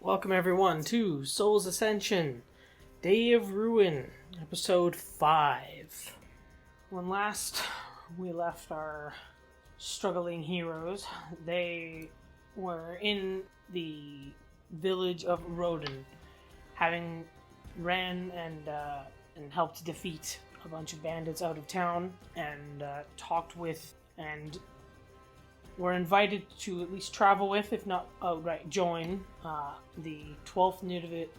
Welcome everyone to Souls Ascension, Day of Ruin, episode 5. When last we left our struggling heroes, they were in the village of Roden, having ran and helped defeat a bunch of bandits out of town, and talked with and were invited to at least travel with, if not outright join, the 12th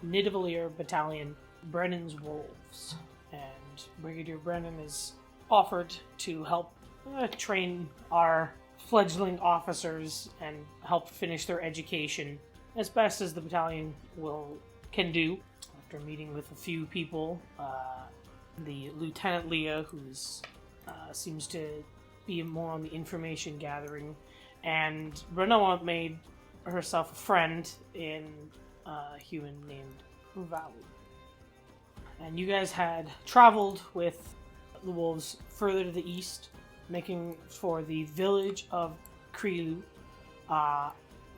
Nidavellir Battalion, Brennan's Wolves. And Brigadier Brennan is offered to help train our fledgling officers and help finish their education as best as the battalion can do. After meeting with a few people, the Lieutenant Leah, who seems to be more on the information gathering, and Renoa made herself a friend in a human named Valley. And you guys had traveled with the wolves further to the east, making for the village of Krilu,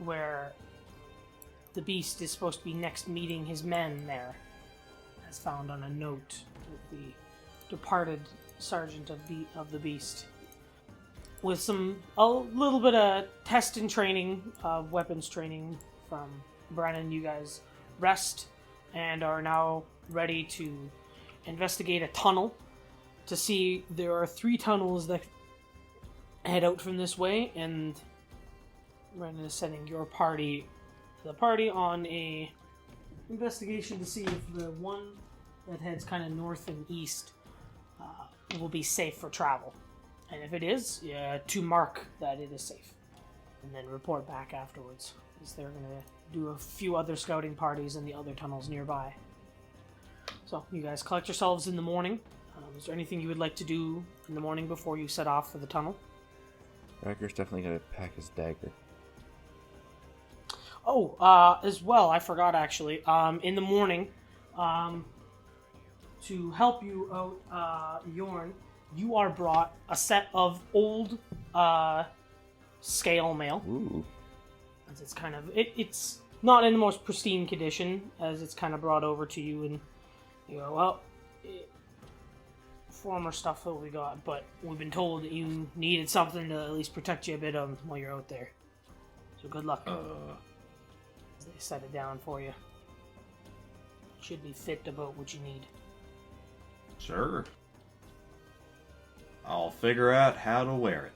where the beast is supposed to be next meeting his men there, as found on a note with the departed sergeant of the beast. With a little bit of test and training, weapons training from Brennan, you guys rest and are now ready to investigate a tunnel to see there are 3 tunnels that head out from this way, and Brennan is sending the party on a investigation to see if the one that heads kind of north and east will be safe for travel. And if it is, to mark that it is safe. And then report back afterwards, as they're going to do a few other scouting parties in the other tunnels nearby. So, you guys collect yourselves in the morning. Is there anything you would like to do in the morning before you set off for the tunnel? Ragger's definitely going to pack his dagger. Oh, as well, I forgot actually. In the morning, to help you out, Yorn, you are brought a set of old scale mail. Ooh. As it's kind of it's not in the most pristine condition, as it's kind of brought over to you, and you go, well, former stuff that we got, but we've been told that you needed something to at least protect you a bit while you're out there. So good luck. As they set it down for you. Should be fit about what you need. Sure. I'll figure out how to wear it.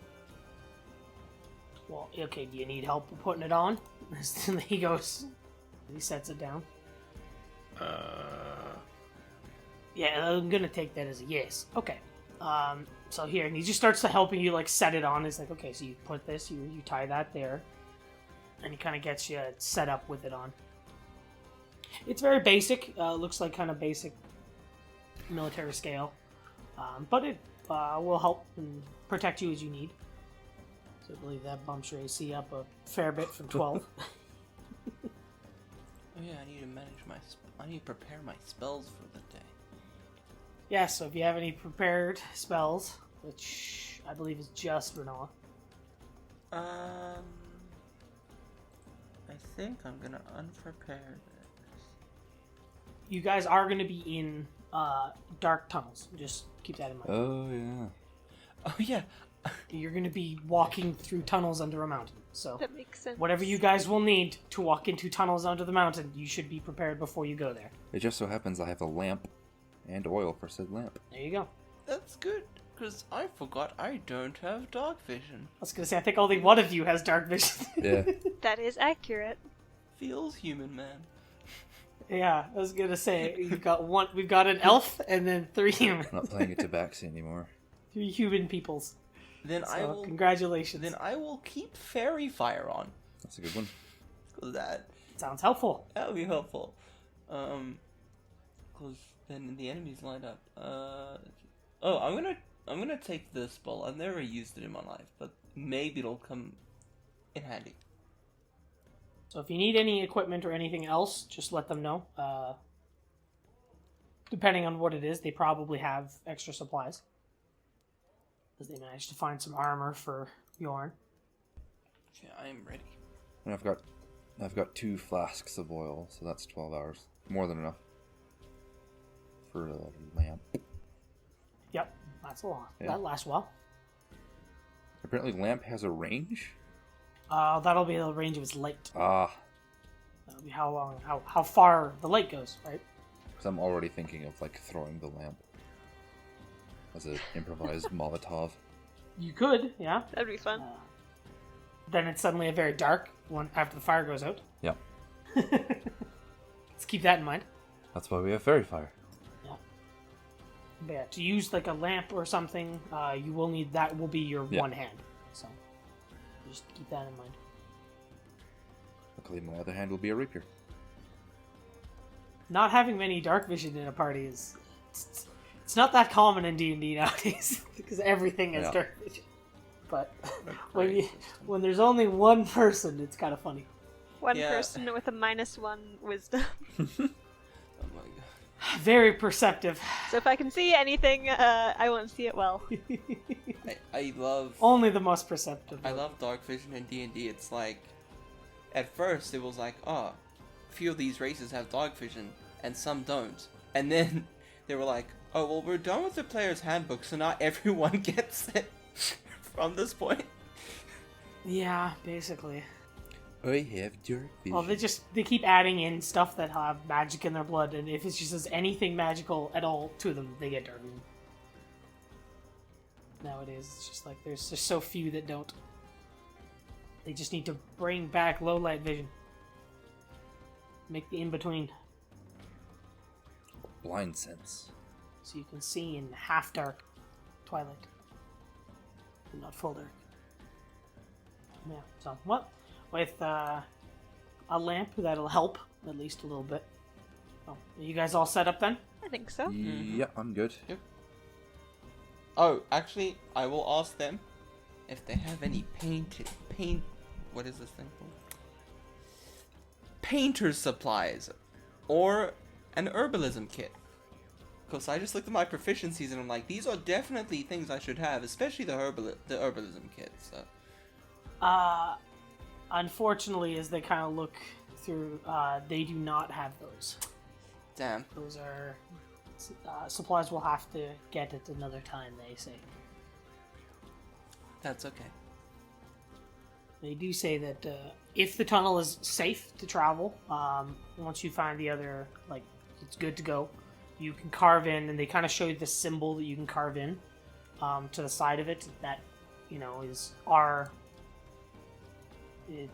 Well, okay, do you need help putting it on? He goes... He sets it down. Yeah, I'm gonna take that as a yes. Okay. So here, and he just starts to helping you, set it on. He's like, okay, so you put this, you tie that there. And he kind of gets you set up with it on. It's very basic. Looks like kind of basic military scale. But it will help and protect you as you need. So I believe that bumps your AC up a fair bit from 12. Oh yeah, I need to prepare my spells for the day. Yeah, so if you have any prepared spells, which I believe is just Renoa. I think I'm gonna unprepare this. You guys are gonna be in dark tunnels. Just keep that in mind. Oh, yeah. Oh yeah. You're gonna be walking through tunnels under a mountain. So That makes sense. whatever you guys will need to walk into tunnels under the mountain, you should be prepared before you go there. It just so happens I have a lamp and oil for said lamp. There you go. That's good, because I forgot I don't have dark vision. I was gonna say, I think only one of you has dark vision. Yeah. That is accurate. Feels human, man. Yeah, I was gonna say, we've got an elf and then 3 humans. I'm not playing a tabaxi anymore. 3 human peoples. Then So, congratulations. Then I will keep fairy fire on. That's a good one. Cause that Sounds helpful. would be helpful. Cause then the enemies line up. I'm gonna take this spell. I've never used it in my life, but maybe it'll come in handy. So if you need any equipment or anything else, just let them know. Depending on what it is, they probably have extra supplies. Because they managed to find some armor for Yorn. Yeah, I am ready. And I've got I've got 2 flasks of oil, so that's 12 hours. More than enough for a lamp. Yep, that's a lot. Yeah. That lasts a while. Apparently lamp has a range? That'll be the range of its light. Ah, That'll be how long, how far the light goes, right? because I'm already thinking of, like, throwing the lamp as an improvised Molotov. You could, yeah. That'd be fun. Then it's suddenly a very dark one after the fire goes out. Yep. Let's keep that in mind. That's why we have fairy fire. But yeah, to use like a lamp or something, you will need that. Will be your Yeah. one hand. So just keep that in mind. Luckily, my other hand will be a rapier. Not having many dark vision in a party is it's not that common in D&D nowadays because everything has Yeah. dark vision. But when there's only one person, it's kind of funny. One Yeah. person with a -1 wisdom. Oh my god. Very perceptive. So if I can see anything, I won't see it well. I love Only the most perceptive. I love dark vision in D&D. It's like, at first it was like, oh, few of these races have dark vision and some don't. And then they were like, oh, well, we're done with the player's handbook, so not everyone gets it from this point. Yeah, basically. I have dark vision. Well, they keep adding in stuff that have magic in their blood, and if it just says anything magical at all to them, they get dark vision. Nowadays, it's just like there's just so few that don't. They just need to bring back low light vision. Make the in between Blind sense. so you can see in half dark twilight, but not full dark. Yeah. So what? With a lamp that'll help at least a little bit. Oh, are you guys all set up then? I think so. Yeah, I'm good. Yep. Oh, actually, I will ask them if they have any what is this thing called? Painter's supplies, or an herbalism kit. Because I just looked at my proficiencies and I'm like, these are definitely things I should have, especially the herbalism kit. So. Unfortunately, as they kind of look through, they do not have those. Damn. Those are supplies we'll have to get at another time, they say. That's okay. They do say that if the tunnel is safe to travel, once you find the other, like, it's good to go, you can carve in, and they kind of show you the symbol that you can carve in to the side of it that, you know, is our...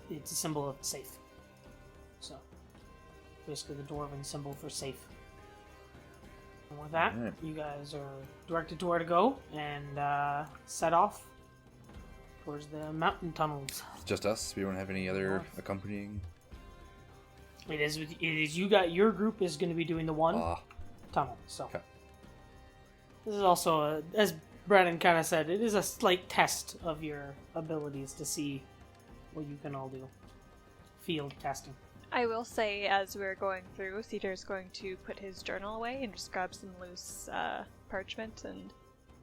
It's a symbol of safe. So, basically the dwarven symbol for safe. And with that, Alright. you guys are directed to where to go and set off towards the mountain tunnels. It's just us. We don't have any other accompanying. It is you got your group is going to be doing the one tunnel. So Okay. this is also as Brandon kind of said, it is a slight test of your abilities to see what you can all do. Field testing. I will say, as we're going through, Cedar's going to put his journal away and just grab some loose parchment, and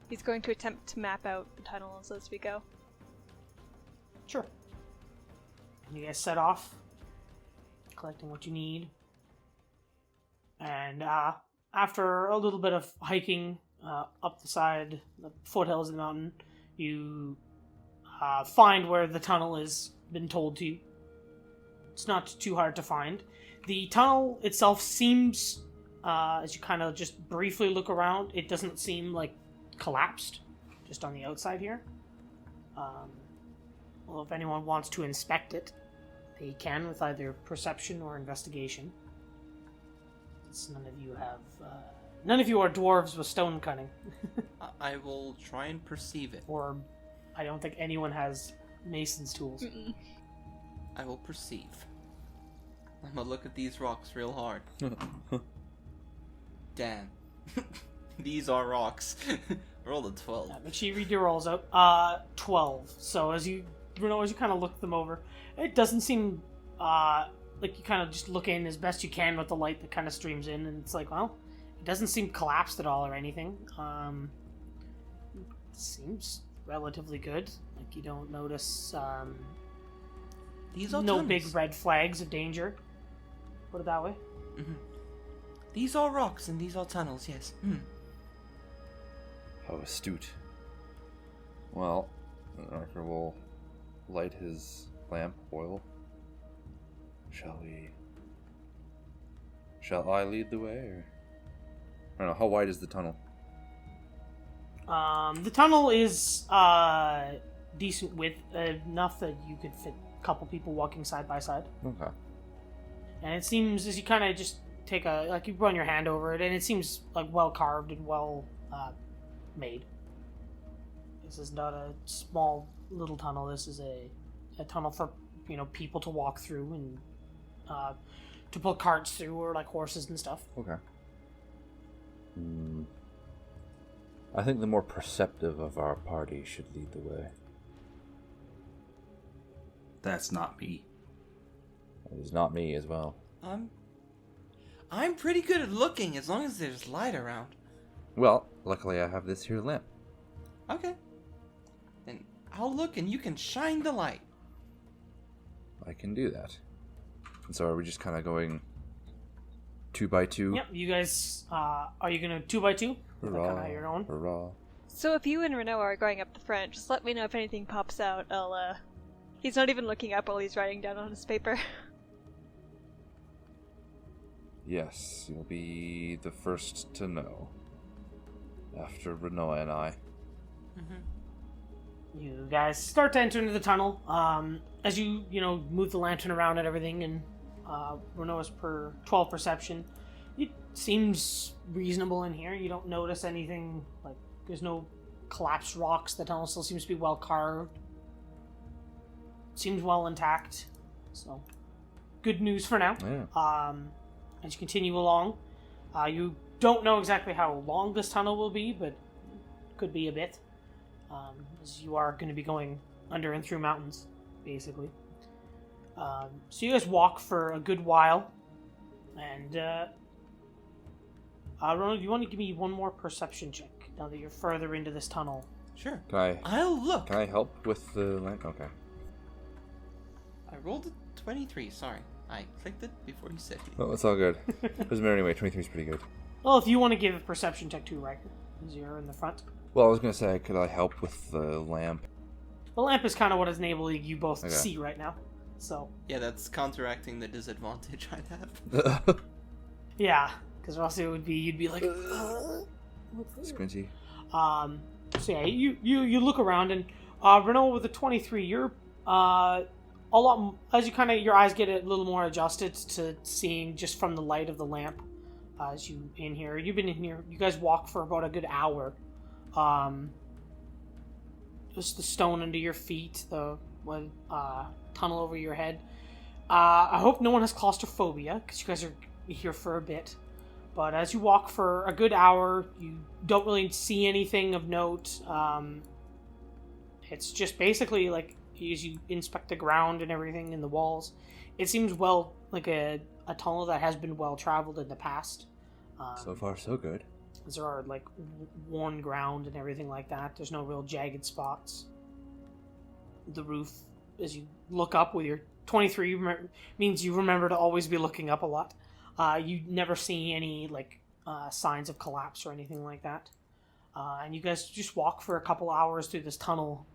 he's going to attempt to map out the tunnels as we go. Sure. You guys set off, collecting what you need, and after a little bit of hiking up the side, the foothills of the mountain, you find where the tunnel has been told to you. It's not too hard to find. The tunnel itself seems, as you kind of just briefly look around, it doesn't seem like collapsed, just on the outside here. Well, if anyone wants to inspect it, they can with either perception or investigation. Since none of you are dwarves with stone cutting. I will try and perceive it. Or I don't think anyone has mason's tools. I will perceive. I'm gonna look at these rocks real hard. Damn. These are rocks. Roll a 12. Make sure you read your rolls out. 12. So as you kind of look them over, it doesn't seem like you kind of just look in as best you can with the light that kind of streams in, and it's like, well, it doesn't seem collapsed at all or anything. It seems relatively good. Like you don't notice These are no tunnels. big red flags of danger. Put it that way. Mm-hmm. These are rocks and these are tunnels, yes. How astute. Well, Arthur will light his lamp oil. Shall I lead the way, or? I don't know, how wide is the tunnel? The tunnel is decent width, enough that you could fit a couple people walking side by side. Okay. And it seems, as you kind of just take you run your hand over it, and it seems like well carved and well made. This is not a small little tunnel. This is a tunnel for people to walk through and to pull carts through, or like horses and stuff. Okay. I think the more perceptive of our party should lead the way. That's not me. It is not me as well. I'm pretty good at looking as long as there's light around. Well, luckily I have this here lamp. Okay. Then I'll look and you can shine the light. I can do that. And so are we just kind of going 2 by 2? Yep. You guys, are you gonna 2 by 2? Hurrah, Kind of your own. hurrah. So if you and Renault are going up the front, just let me know if anything pops out. He's not even looking up while he's writing down on his paper. Yes, you'll be the first to know. After Renault and I. You guys start to enter into the tunnel. As you move the lantern around and everything, and Renault is per 12 perception. It seems reasonable in here. You don't notice anything, like, there's no collapsed rocks. The tunnel still seems to be well carved. Seems well intact. So, good news for now. Yeah. As you continue along, you don't know exactly how long this tunnel will be, but could be a bit. As you are going to be going under and through mountains, basically. So you guys walk for a good while, and Ronald, do you want to give me one more perception check now that you're further into this tunnel? Sure. I'll look. Can I help with the lamp? Okay. I rolled a 23, sorry. I clicked it before you said it. Well, it's all good. Doesn't matter anyway. 23 is pretty good. Well, if you want to give a perception check too, Riker, because you're in the front. Well, I was gonna say, could I help with the lamp? The lamp is kind of what is enabling you both to Okay. see right now. So Yeah, that's counteracting the disadvantage I have. yeah, because else it would be you'd be like, Squinty. So yeah, you look around, and Renault with a 23, you're a lot as you kind of your eyes get a little more adjusted to seeing just from the light of the lamp as you in here. You've been in here. You guys walk for about a good hour. Just the stone under your feet, the tunnel over your head. I hope no one has claustrophobia because you guys are here for a bit. But as you walk for a good hour, you don't really see anything of note. It's just basically like as you inspect the ground and everything in the walls, it seems well like a tunnel that has been well traveled in the past. So far, so good. There are like worn ground and everything like that. There's no real jagged spots. The roof, as you look up with your 23, means you remember to always be looking up a lot. You never see any like signs of collapse or anything like that. And you guys just walk for a couple hours through this tunnel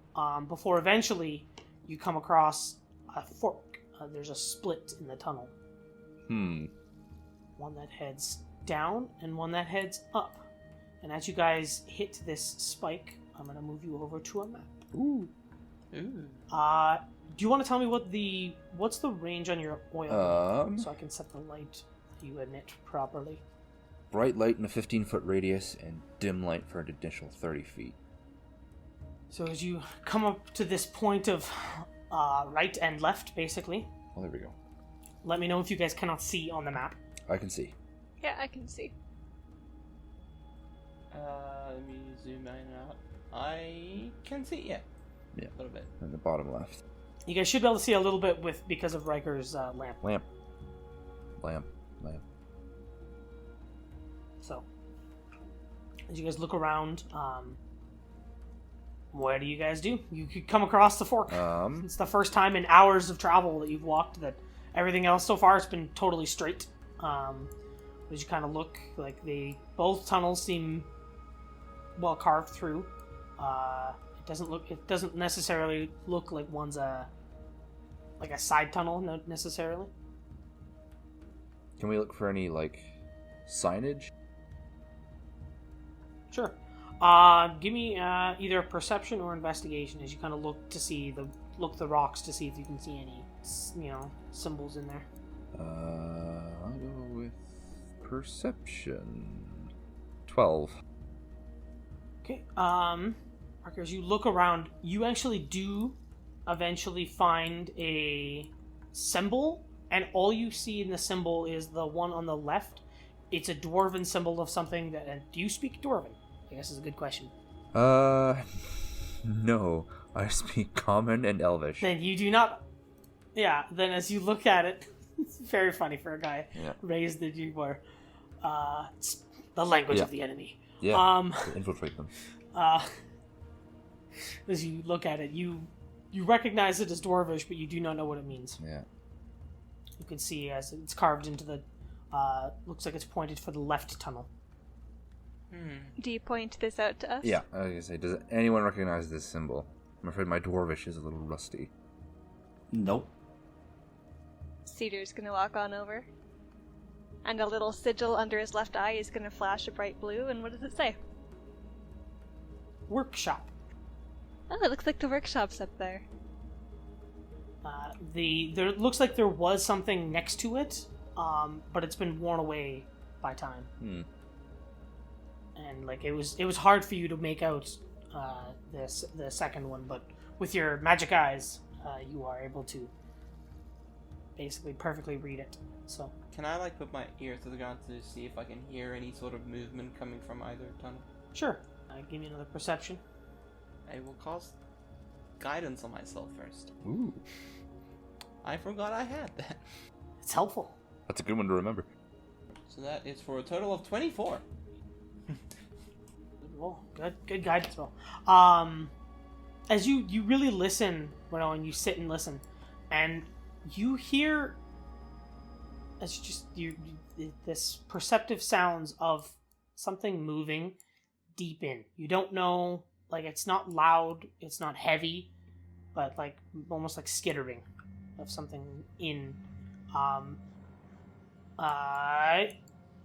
before eventually you come across a fork. There's a split in the tunnel. One that heads down and one that heads up. And as you guys hit this spike, I'm going to move you over to a map. Ooh. Ooh. Do you want to tell me what's the range on your oil? So I can set the light you emit properly. Bright light in a 15-foot radius, and dim light for an additional 30 feet. So as you come up to this point of right and left, basically. Well, there we go. Let me know if you guys cannot see on the map. I can see. Yeah, I can see. Let me zoom in and out. I can see, yeah. Yeah. A little bit. In the bottom left. You guys should be able to see a little bit because of Riker's lamp. Lamp. So, as you guys look around, What do you guys do? You could come across the fork. It's the first time in hours of travel that you've walked that everything else so far has been totally straight. As you kind of look, like both tunnels seem well carved through. It doesn't necessarily look like one's a side tunnel, not necessarily. Can we look for any, like, signage? Sure. Give me either a perception or investigation as you kind of look the rocks to see if you can see any, symbols in there. I'll go with perception. 12. Okay. Parker, as you look around, you actually do eventually find a symbol, and all you see in the symbol is the one on the left. It's a dwarven symbol of something that... do you speak dwarven? I guess is a good question. No. I speak Common and Elvish. Then you do not... Yeah, then as you look at it, it's very funny for a guy raised that you were. It's the language of the enemy. Yeah, to infiltrate them. As you look at it, you recognize it as Dwarvish, but you do not know what it means. Yeah. You can see as it's carved into the... looks like it's pointed for the left tunnel. Do you point this out to us? Yeah, I was gonna say, does anyone recognize this symbol? I'm afraid my Dwarvish is a little rusty. Nope. Cedar's gonna walk on over. And a little sigil under his left eye is gonna flash a bright blue, and what does it say? Workshop. Oh, it looks like the workshop's up there. There looks like there was something next to it, but it's been worn away by time. And like it was hard for you to make out the second one, but with your magic eyes, you are able to basically perfectly read it. So Can I put my ear to the ground to see if I can hear any sort of movement coming from either tunnel? sure, give me another perception. I will cast guidance on myself first. Ooh. I forgot I had that. It's helpful. That's a good one to remember. So that is for a total of 24. Well, good guidance roll. As you really listen, and you sit and listen, and you hear, it's just this perceptive sounds of something moving deep in. You don't know, it's not loud, it's not heavy, but almost like skittering of something in.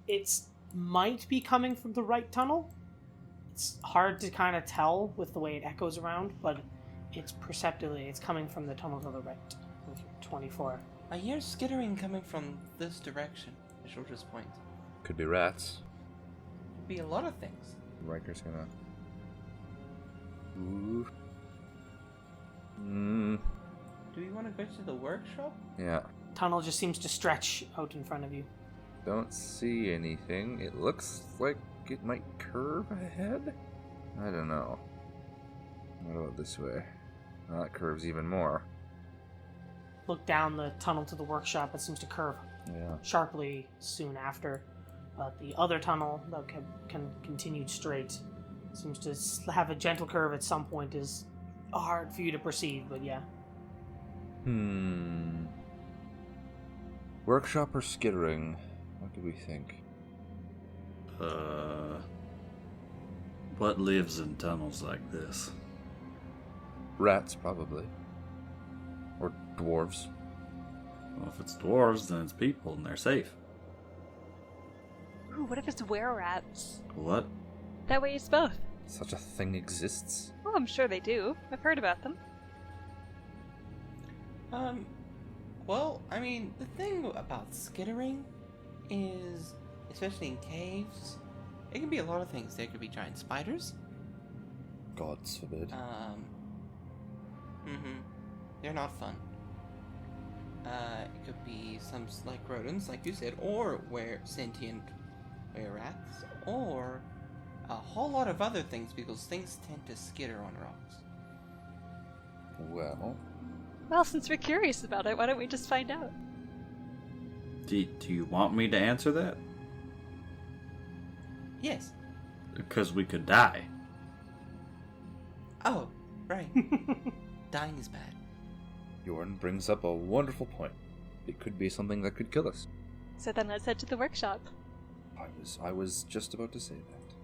It's might be coming from the right tunnel. It's hard to kind of tell with the way it echoes around, but it's coming from the tunnel to the right. With 24. I hear skittering coming from this direction. I shall just point. Could be rats. Could be a lot of things. Riker's gonna... Ooh. Do we want to go to the workshop? Yeah. Tunnel just seems to stretch out in front of you. Don't see anything. It looks like it might curve ahead? I don't know. What about this way? Oh, that curves even more. Look down the tunnel to the workshop. It seems to curve sharply soon after. But the other tunnel that can continue straight seems to have a gentle curve at some point. Is hard for you to perceive, but yeah. Workshop or skittering? What do we think? What lives in tunnels like this? Rats, probably. Or dwarves. Well, if it's dwarves, then it's people, and they're safe. Ooh, what if it's were-rats? What? That way it's both. Such a thing exists? Oh, I'm sure they do. I've heard about them. Well, I mean, the thing about skittering is, especially in caves, it can be a lot of things. There could be giant spiders. Gods forbid. They're not fun. It could be some, rodents, like you said, or sentient were-rats, or a whole lot of other things, because things tend to skitter on rocks. Well, since we're curious about it, why don't we just find out? Do you want me to answer that? Yes. Because we could die. Oh, Right. Dying is bad. Jorn brings up a wonderful point. It could be something that could kill us. So then let's head to the workshop. I was just about to say that.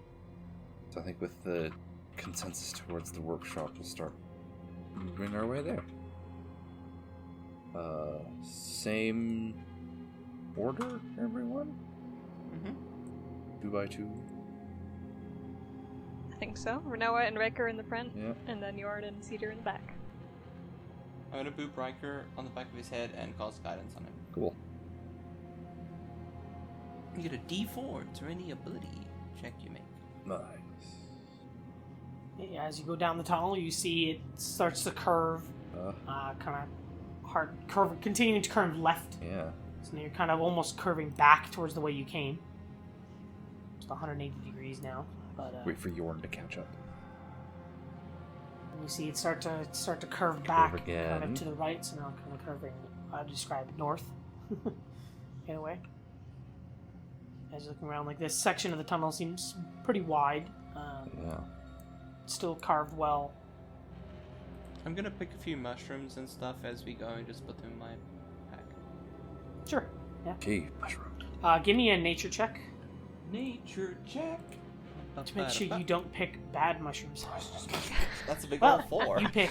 So I think with the consensus towards the workshop, we'll start moving our way there. Same order, everyone? Mm-hmm. 2 by 2. I think so. Renoa and Riker in the front, Yeah. and then Jorn and Cedar in the back. I'm gonna boop Riker on the back of his head and cause guidance on him. Cool. You get a D4 to any ability check you make. Nice. As you go down the tunnel, you see it starts to curve, kind of hard, continuing to curve left. Yeah. So now you're kind of almost curving back towards the way you came. Just 180 degrees now. But Wait for Jorn to catch up. and you see it start to curve back, again. kind of to the right. So now kind of curving. I'd describe north, in a way. As you're looking around, like this section of the tunnel seems pretty wide. Yeah. Still carved well. I'm gonna pick a few mushrooms and stuff as we go and just put them in my pack. Sure. Yeah. Cave mushroom. Give me a nature check Nature check. to make sure you don't pick bad mushrooms. That's a big Well, old 4. you pick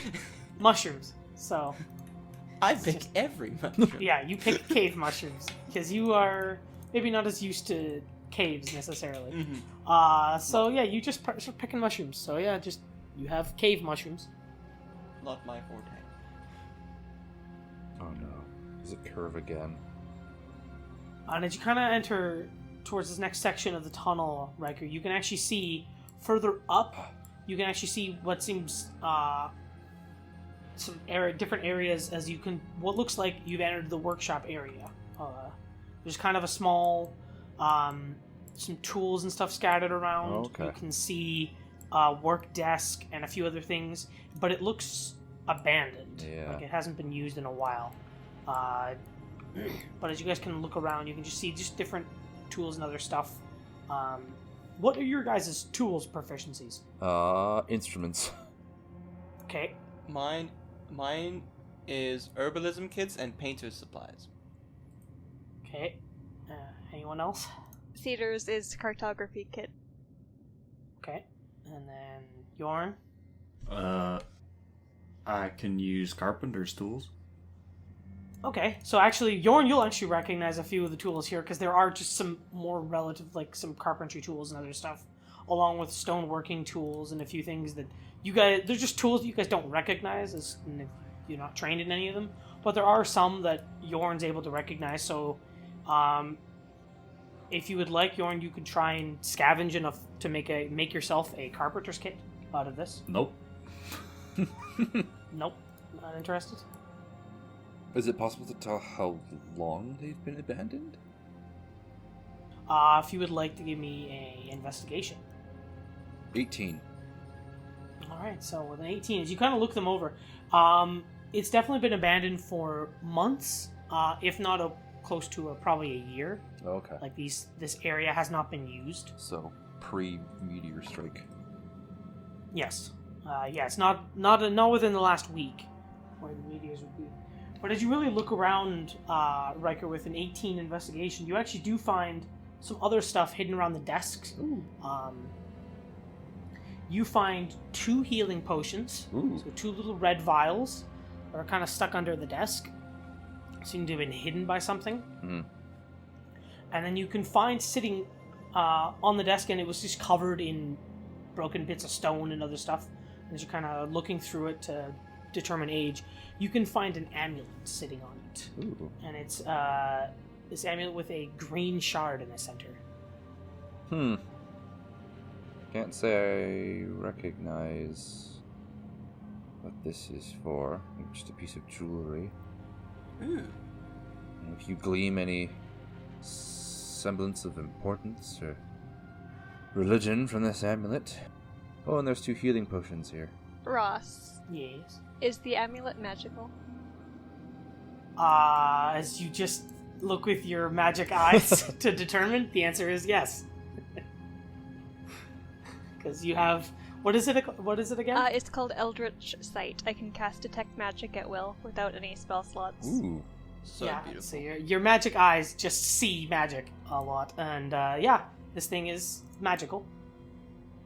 mushrooms. So I pick every mushroom. yeah, you pick cave mushrooms because you are maybe not as used to caves necessarily. Mm-hmm. So yeah, you just start picking mushrooms. So yeah, just you have cave mushrooms. Not my forte. Oh no. Does it curve again? And as you kind of enter towards this next section of the tunnel, Riker, you can actually see further up. You can actually see what seems some different areas as you can. What looks like you've entered the workshop area. There's kind of a small, some tools and stuff scattered around. Oh, okay. You can see work desk and a few other things, but it looks abandoned. Yeah. Like it hasn't been used in a while. But as you guys can look around, you can just see just different tools and other stuff. What are your guys' tools proficiencies? Instruments. Okay. Mine is herbalism kits and painter's supplies. Okay. Anyone else? Cedar's is cartography kit. Okay. And then Jorn. I can use carpenter's tools. Okay. So actually, Jorn, you'll actually recognize a few of the tools here because there are just some more relative, like some carpentry tools and other stuff, along with stoneworking tools and a few things that you guys. They're just tools that you guys don't recognize as if you're not trained in any of them. But there are some that Jorn's able to recognize. So, if you would like, Jorn, you could try and scavenge enough to make yourself a carpenter's kit out of this. Nope. Nope, not interested. Is it possible to tell how long they've been abandoned? If you would like to give me a investigation. 18. Alright, so with an 18, as you kind of look them over, it's definitely been abandoned for months, if not close to probably a year. Okay. Like this area has not been used. So, pre-meteor strike. Yes. Yeah, it's not within the last week where the meteors would be. But as you really look around, Riker, with an 18 investigation, you actually do find some other stuff hidden around the desks. Ooh. You find 2 healing potions. Ooh. So 2 little red vials that are kind of stuck under the desk. Seem to have been hidden by something. Mm. And then you can find sitting on the desk, and it was just covered in broken bits of stone and other stuff. As you're kind of looking through it to determine age, you can find an amulet sitting on it. Ooh. And it's this amulet with a green shard in the center. Can't say I recognize what this is for. Just a piece of jewelry. Ooh. And if you glean any semblance of importance or religion from this amulet. Oh, and there's 2 healing potions here. Ross, Yes. is the amulet magical? As you just look with your magic eyes to determine, the answer is yes. Because you have What is it? What is it again? It's called Eldritch Sight. I can cast Detect Magic at will without any spell slots. Ooh. So yeah, beautiful. so your magic eyes just see magic a lot, and this thing is magical.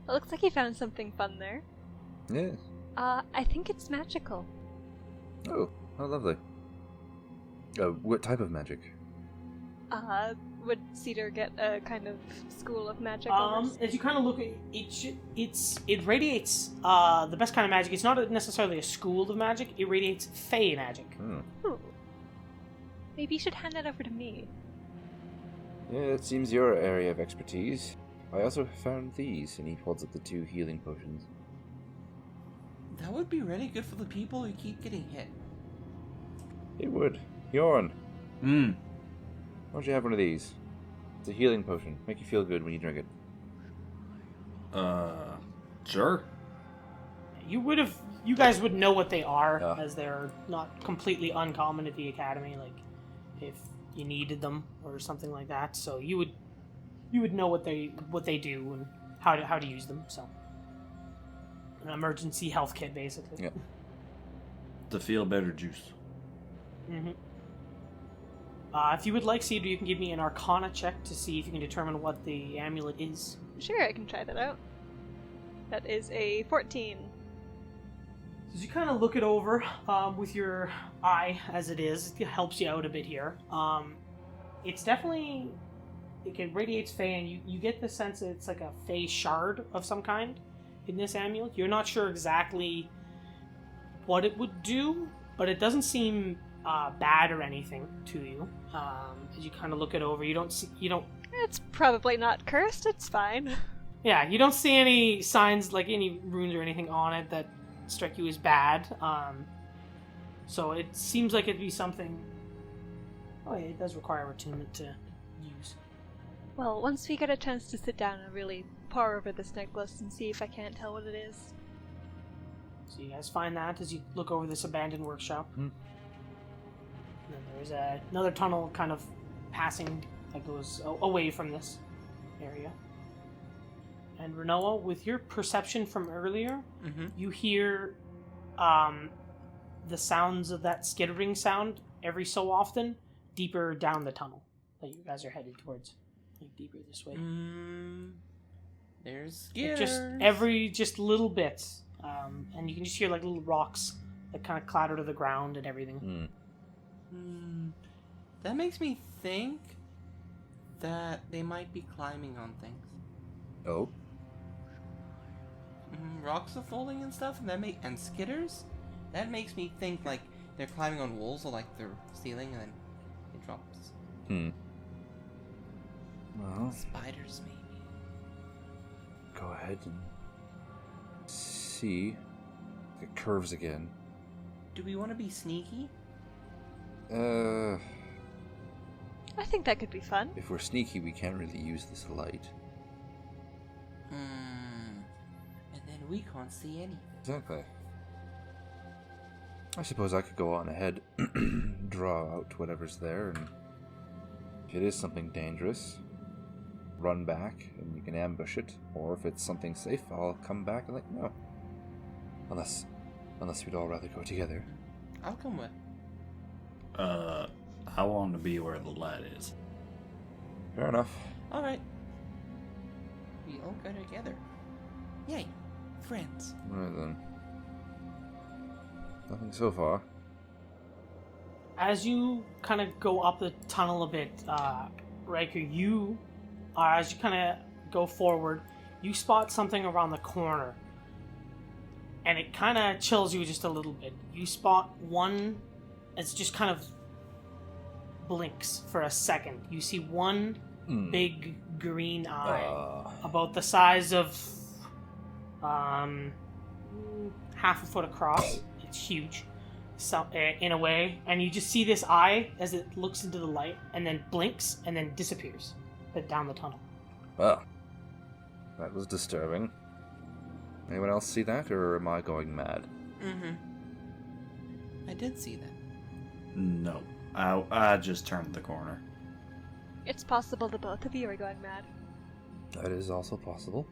It looks like you found something fun there. Yes. I think it's magical. Oh, how lovely. What type of magic? Would Cedar get a kind of school of magic? As you kind of look at it, it radiates the best kind of magic. It's not necessarily a school of magic. It radiates fey magic. Ooh. Maybe you should hand that over to me. Yeah, it seems your area of expertise. I also found these, and he holds up the 2 healing potions. That would be really good for the people who keep getting hit. It would. Tion, Hmm. why don't you have one of these? It's a healing potion. Make you feel good when you drink it. Sure. You guys would know what they are, Yeah. as they're not completely uncommon at the academy. Like, if you needed them or something like that, so you would know what they do and how to use them. So, an emergency health kit, basically. Yeah. The feel better juice. Mm-hmm. If you would like, Cedar, you can give me an Arcana check to see if you can determine what the amulet is. Sure, I can try that out. That is a 14. As you kind of look it over with your eye, as it is, it helps you out a bit here. It's definitely... It radiates Fey, and you get the sense that it's like a Fey shard of some kind in this amulet. You're not sure exactly what it would do, but it doesn't seem bad or anything to you. As you kind of look it over, you don't... It's probably not cursed, it's fine. Yeah, you don't see any signs, like any runes or anything on it that strike you as bad. So it seems like it'd be something... Oh yeah, it does require attunement to use. Well, once we get a chance to sit down and really pore over this necklace and see if I can't tell what it is. So you guys find that as you look over this abandoned workshop. Hmm. And then there's another tunnel kind of passing that goes away from this area. And Renoa, with your perception from earlier, you hear the sounds of that skittering sound every so often deeper down the tunnel that you guys are headed towards. Like deeper this way. There's Like just little bits. And you can just hear like little rocks that kind of clatter to the ground and everything. That makes me think that they might be climbing on things. Oh? Rocks are falling and stuff, and skitters. That makes me think like they're climbing on walls or like they're ceiling, and then it drops. Well, Spiders, maybe. go ahead and see. It curves again. Do we want to be sneaky? I think that could be fun. If we're sneaky, we can't really use this light. And then we can't see anything. Exactly. I suppose I could go on ahead, draw out whatever's there, and if it is something dangerous, run back and you can ambush it, or if it's something safe, I'll come back and let you know. Unless we'd all rather go together. I'll come with. I want to be where the light is. Fair enough. Alright. We all go together. Yay. Friends. Alright then. Nothing so far. As you kind of go up the tunnel a bit, Riker, as you kind of go forward, you spot something around the corner. And it kind of chills you just a little bit. You spot one, it's just kind of blinks for a second. You see one big green eye, about the size of half a foot across. It's huge, so, in a way. And you just see this eye as it looks into the light, and then blinks, and then disappears down the tunnel. Well, that was disturbing. Anyone else see that, or am I going mad? I did see that. No. I just turned the corner. It's possible the both of you are going mad. That is also possible.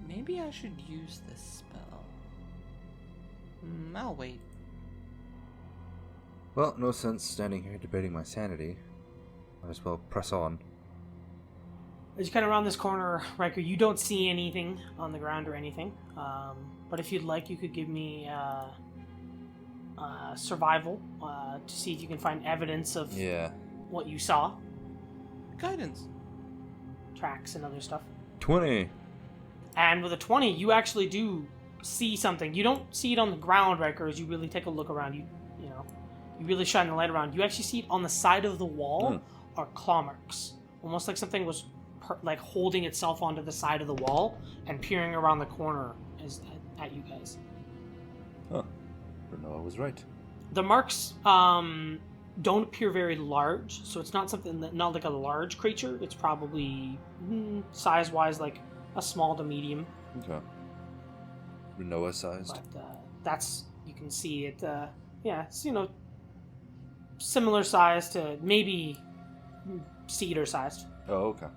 Maybe I should use this spell. I'll wait. Well, no sense standing here debating my sanity. Might as well press on. As you kind of round this corner, Riker, you don't see anything on the ground or anything. But if you'd like, you could give me survival to see if you can find evidence of what you saw. Guidance. Tracks and other stuff. 20! And with a 20, you actually do see something. You don't see it on the ground, Riker, as you really take a look around. You really shine the light around. You actually see it on the side of the wall are claw marks. Almost like something was like holding itself onto the side of the wall and peering around the corner at you guys. Huh. Renault was right. The marks don't appear very large, so it's not not like a large creature. It's probably size-wise like a small to medium. Okay. Renault sized. But that's, you can see it. It's similar size to maybe cedar sized. Oh, okay.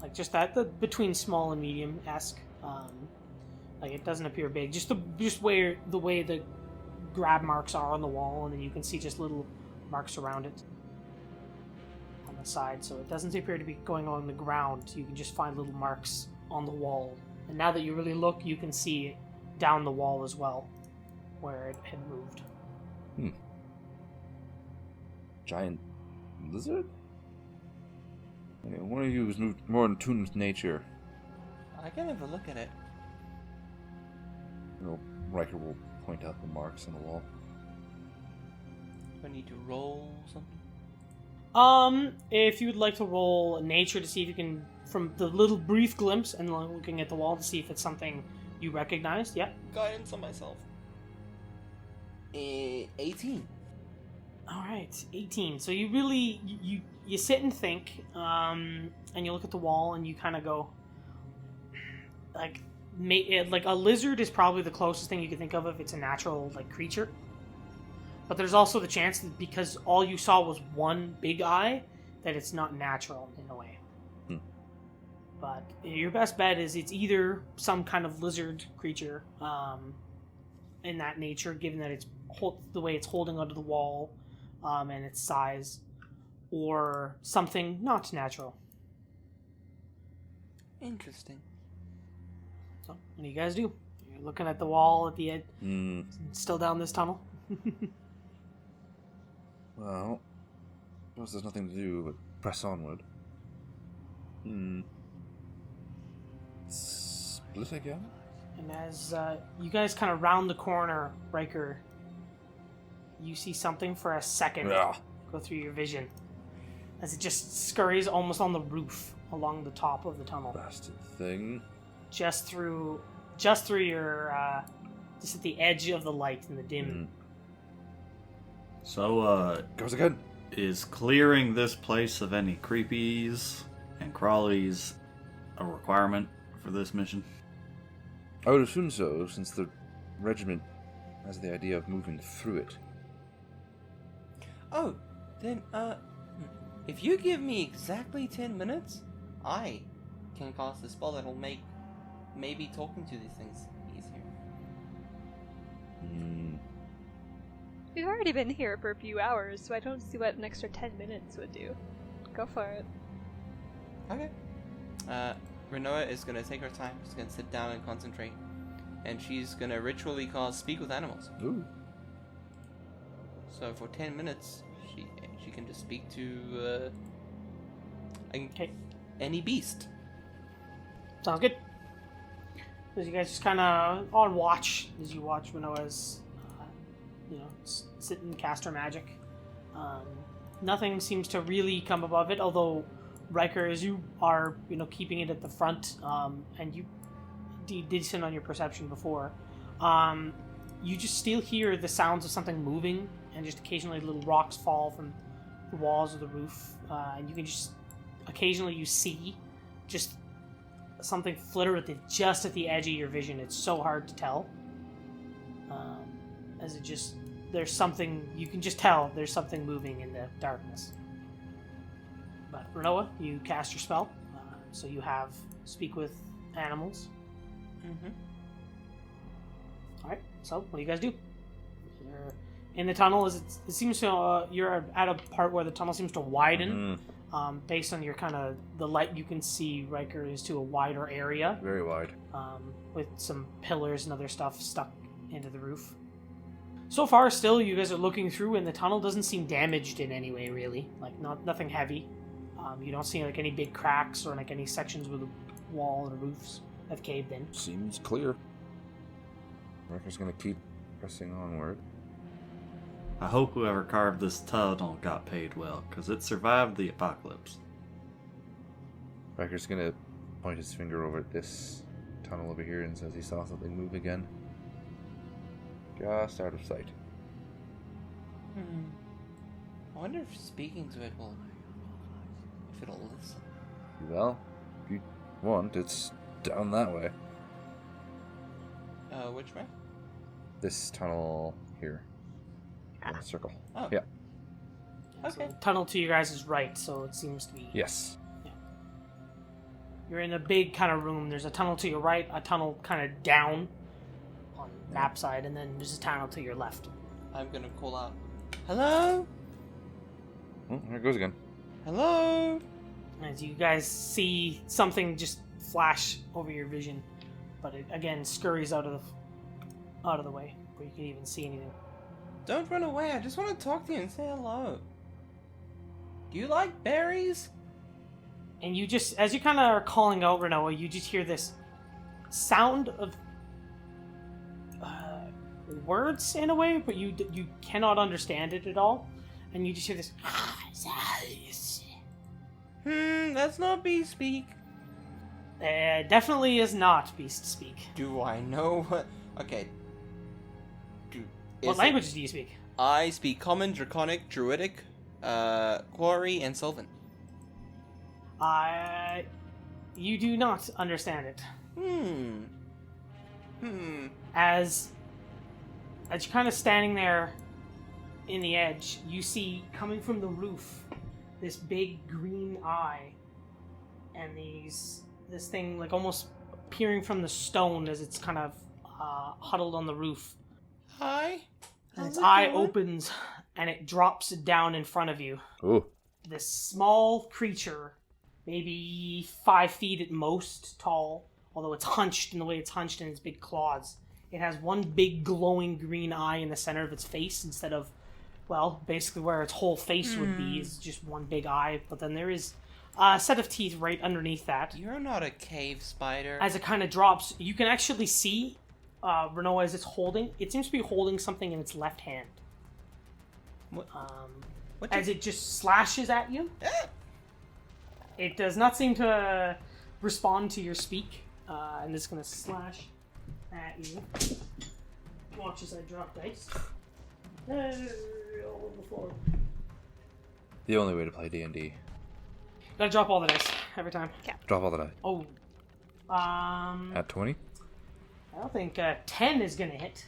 Like just that, between small and medium-esque. Like it doesn't appear big. Just the way the grab marks are on the wall, and then you can see just little marks around it on the side. So it doesn't appear to be going on the ground. You can just find little marks on the wall. And now that you really look, you can see down the wall as well, where it had moved. Giant lizard? One of you is more in tune with nature. I can have a look at it. Riker will point out the marks on the wall. Do I need to roll something? If you would like to roll nature to see if you can, from the little brief glimpse and looking at the wall to see if it's something you recognized, yeah. Guidance on myself. 18. Alright, 18. So you really, you sit and think, and you look at the wall and you kind of go, like a lizard is probably the closest thing you can think of if it's a natural, creature. But there's also the chance that because all you saw was one big eye, that it's not natural in a way. But your best bet is it's either some kind of lizard creature in that nature, given that it's the way it's holding onto the wall and its size, or something not natural. Interesting. So, what do you guys do? You're looking at the wall at the edge, still down this tunnel? Well, I suppose there's nothing to do but press onward. Split again? And as you guys kind of round the corner, Riker, you see something for a second go through your vision as it just scurries almost on the roof along the top of the tunnel. Bastard thing. Just through your, just at the edge of the light in the dim. So, Goes again. is clearing this place of any creepies and crawlies a requirement for this mission? I would assume so, since the regiment has the idea of moving through it. Oh, then, if you give me exactly 10 minutes, I can cast a spell that'll make maybe talking to these things easier. We've already been here for a few hours, so I don't see what an extra 10 minutes would do. Go for it. Okay. Renoa is gonna take her time. She's gonna sit down and concentrate. And she's gonna ritually cast Speak with Animals. Ooh. So for 10 minutes, she can just speak to any beast. Sounds good. As you guys just kind of on watch, as you watch Renoa's, sit and cast her magic. Nothing seems to really come above it, although Riker, as you are, keeping it at the front, and you did sit on your perception before, you just still hear the sounds of something moving, and just occasionally little rocks fall from the walls of the roof, and you can just, occasionally you see just something flitter just at the edge of your vision. It's so hard to tell. As it just, there's something, you can just tell there's something moving in the darkness. But Renoa, you cast your spell, so you have Speak with Animals. Mm-hmm. Alright, so what do you guys do? You're in the tunnel. It seems to you're at a part where the tunnel seems to widen. Based on your kind of the light you can see, Riker is to a wider area. Very wide. With some pillars and other stuff stuck into the roof. So far, still, you guys are looking through, and the tunnel doesn't seem damaged in any way, really. Like, nothing heavy. You don't see, like, any big cracks or, like, any sections where the wall or roofs have caved in. Seems clear. Riker's gonna keep pressing onward. I hope whoever carved this tunnel got paid well, because it survived the apocalypse. Riker's gonna point his finger over at this tunnel over here and says he saw something move again. Just out of sight. I wonder if speaking to it will... if it'll listen. Well, if you want, it's down that way. Which way? This tunnel here. In a circle. Oh. Yeah. Okay. So the tunnel to you guys is right, so it seems to be... Yes. You're in a big kind of room. There's a tunnel to your right, a tunnel kind of down on map side, and then there's a tunnel to your left. I'm gonna call out, hello? Oh, there it goes again. Hello? As you guys see something just flash over your vision, but it again scurries out of the way where you can even see anything. Don't run away, I just want to talk to you and say hello. Do you like berries? And you just, as you kind of are calling out Renoa, you just hear this sound of words in a way, but you cannot understand it at all. And you just hear this. That's not beast speak. Definitely is not beast speak. Do I know what? Okay. What languages do you speak? I speak Common, Draconic, Druidic, Quarry, and Sylvan. You do not understand it. As you're kind of standing there in the edge, you see coming from the roof this big green eye, and this thing like almost peering from the stone as it's kind of huddled on the roof. Hi. And its eye opens and it drops down in front of you. Ooh. This small creature, maybe 5 feet at most tall, although it's hunched in the way it's hunched in its big claws. It has one big glowing green eye in the center of its face instead of, well, basically where its whole face would be is just one big eye, but then there is a set of teeth right underneath that. You're not a cave spider. As it kind of drops, you can actually see Renoa as it seems to be holding something in its left hand. As it just slashes at you. It does not seem to respond to your speak, and it's going to slash at you. Watch as I drop dice. All over the floor. The only way to play D&D. Gotta drop all the dice every time. Yeah. Drop all the die. Oh. At 20? I don't think 10 is going to hit.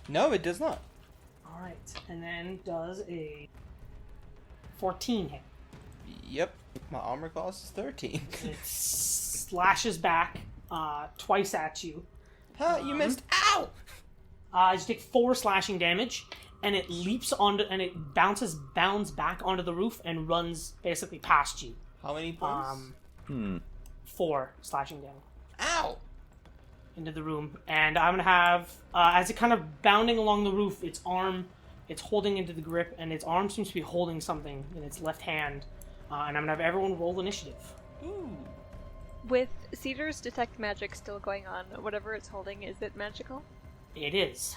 No, it does not. Alright, and then does a 14 hit. Yep. My armor class is 13. It slashes back twice at you. Huh, you missed. Ow! You take 4 slashing damage, and it leaps onto, and it bounds back onto the roof and runs basically past you. How many points? 4 slashing damage Ow! into the room, and I'm gonna have as it kind of bounding along the roof, its holding into the grip, and its arm seems to be holding something in its left hand, and I'm gonna have everyone roll initiative. Ooh. With Cedar's detect magic still going on, whatever it's holding, is it magical? It is.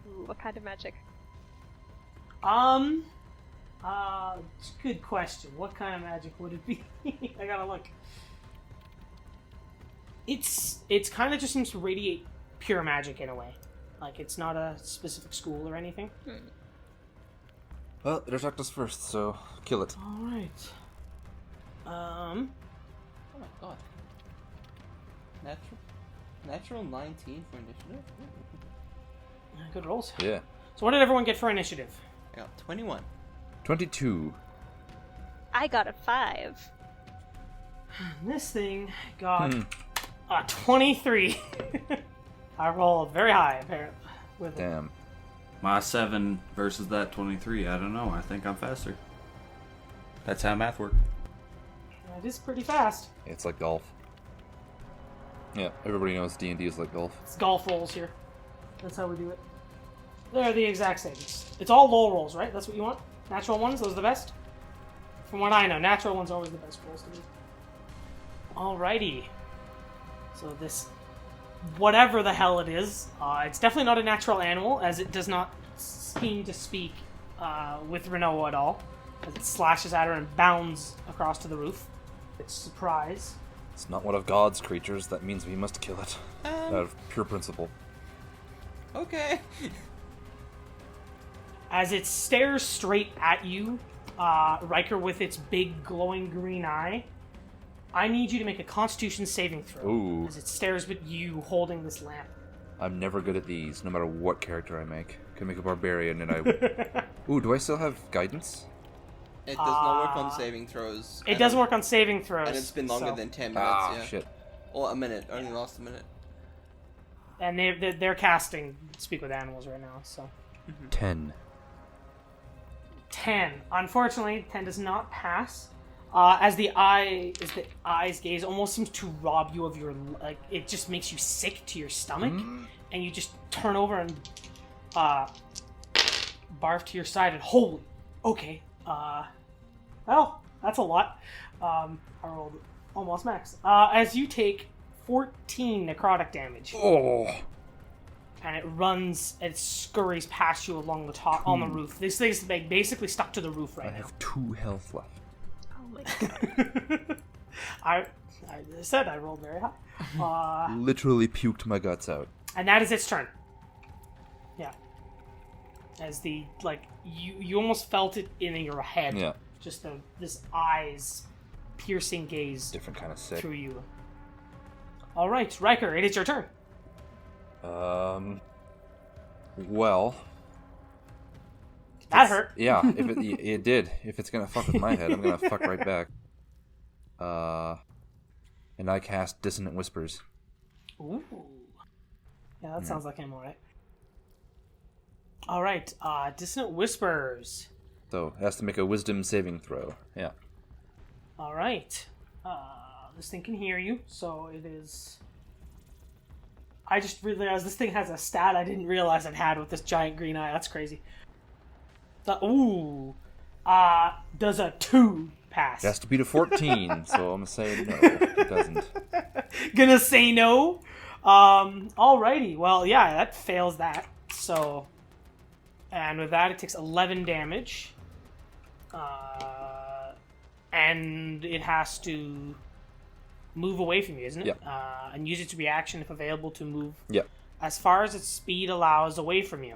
Ooh, what kind of magic? It's a good question. What kind of magic would it be? I gotta look. It's kind of just seems to radiate pure magic in a way. Like, it's not a specific school or anything. Well, it attacked us first, so kill it. Alright. Oh my god. Natural 19 for initiative? Good rolls. Yeah. So what did everyone get for initiative? I got 21. 22. I got a 5. This thing got 23. I rolled very high, apparently. With it. Damn. My 7 versus that 23. I don't know. I think I'm faster. That's how math works. That is pretty fast. It's like golf. Yeah, everybody knows D&D is like golf. It's golf rolls here. That's how we do it. They're the exact same. It's all low rolls, right? That's what you want? Natural ones? Those are the best? From what I know, natural ones are always the best rolls to me. Alrighty. So this... whatever the hell it is, it's definitely not a natural animal, as it does not seem to speak with Renoa at all, as it slashes at her and bounds across to the roof. It's surprise. It's not one of God's creatures, that means we must kill it. Out of pure principle. Okay. As it stares straight at you, Riker with its big glowing green eye, I need you to make a Constitution saving throw. Ooh. As it stares at you holding this lamp. I'm never good at these, no matter what character I make. Can make a barbarian and I... Ooh, do I still have guidance? It does not work on saving throws. It doesn't work on saving throws. And it's been longer than 10 minutes, yeah. Shit. Well, a minute. I only lost a minute. And they're casting Speak with Animals right now, so... 10. 10. Unfortunately, 10 does not pass. As the eye's gaze almost seems to rob you of your... like, it just makes you sick to your stomach, and you just turn over and barf to your side, and holy... okay. Well, that's a lot. I rolled almost max. As you take 14 necrotic damage. Oh! And it scurries past you along the top, on the roof. This thing's basically stuck to the roof right I now. have 2 health left. Oh my god. I said I rolled very high. Literally puked my guts out. And that is its turn. Yeah. As the, like, you almost felt it in your head. Yeah. Just this eyes piercing gaze Different kind of sick. through you. Alright, Riker, it is your turn. Well... That hurt. Yeah, if it did. If it's gonna fuck with my head, I'm gonna fuck right back. And I cast Dissonant Whispers. Ooh. Yeah, that sounds like him, alright. Alright, Dissonant Whispers. So, it has to make a Wisdom saving throw. Yeah. Alright. This thing can hear you, so it is... I just realized this thing has a stat I didn't realize it had with this giant green eye. That's crazy. Does a 2 pass? It has to beat a 14, so I'm gonna say no, it doesn't. Gonna say no? Alrighty. Well, yeah, that fails that. So... and with that, it takes 11 damage. And it has to move away from you, isn't it? Yep. And use its reaction if available to move Yep. as far as its speed allows away from you.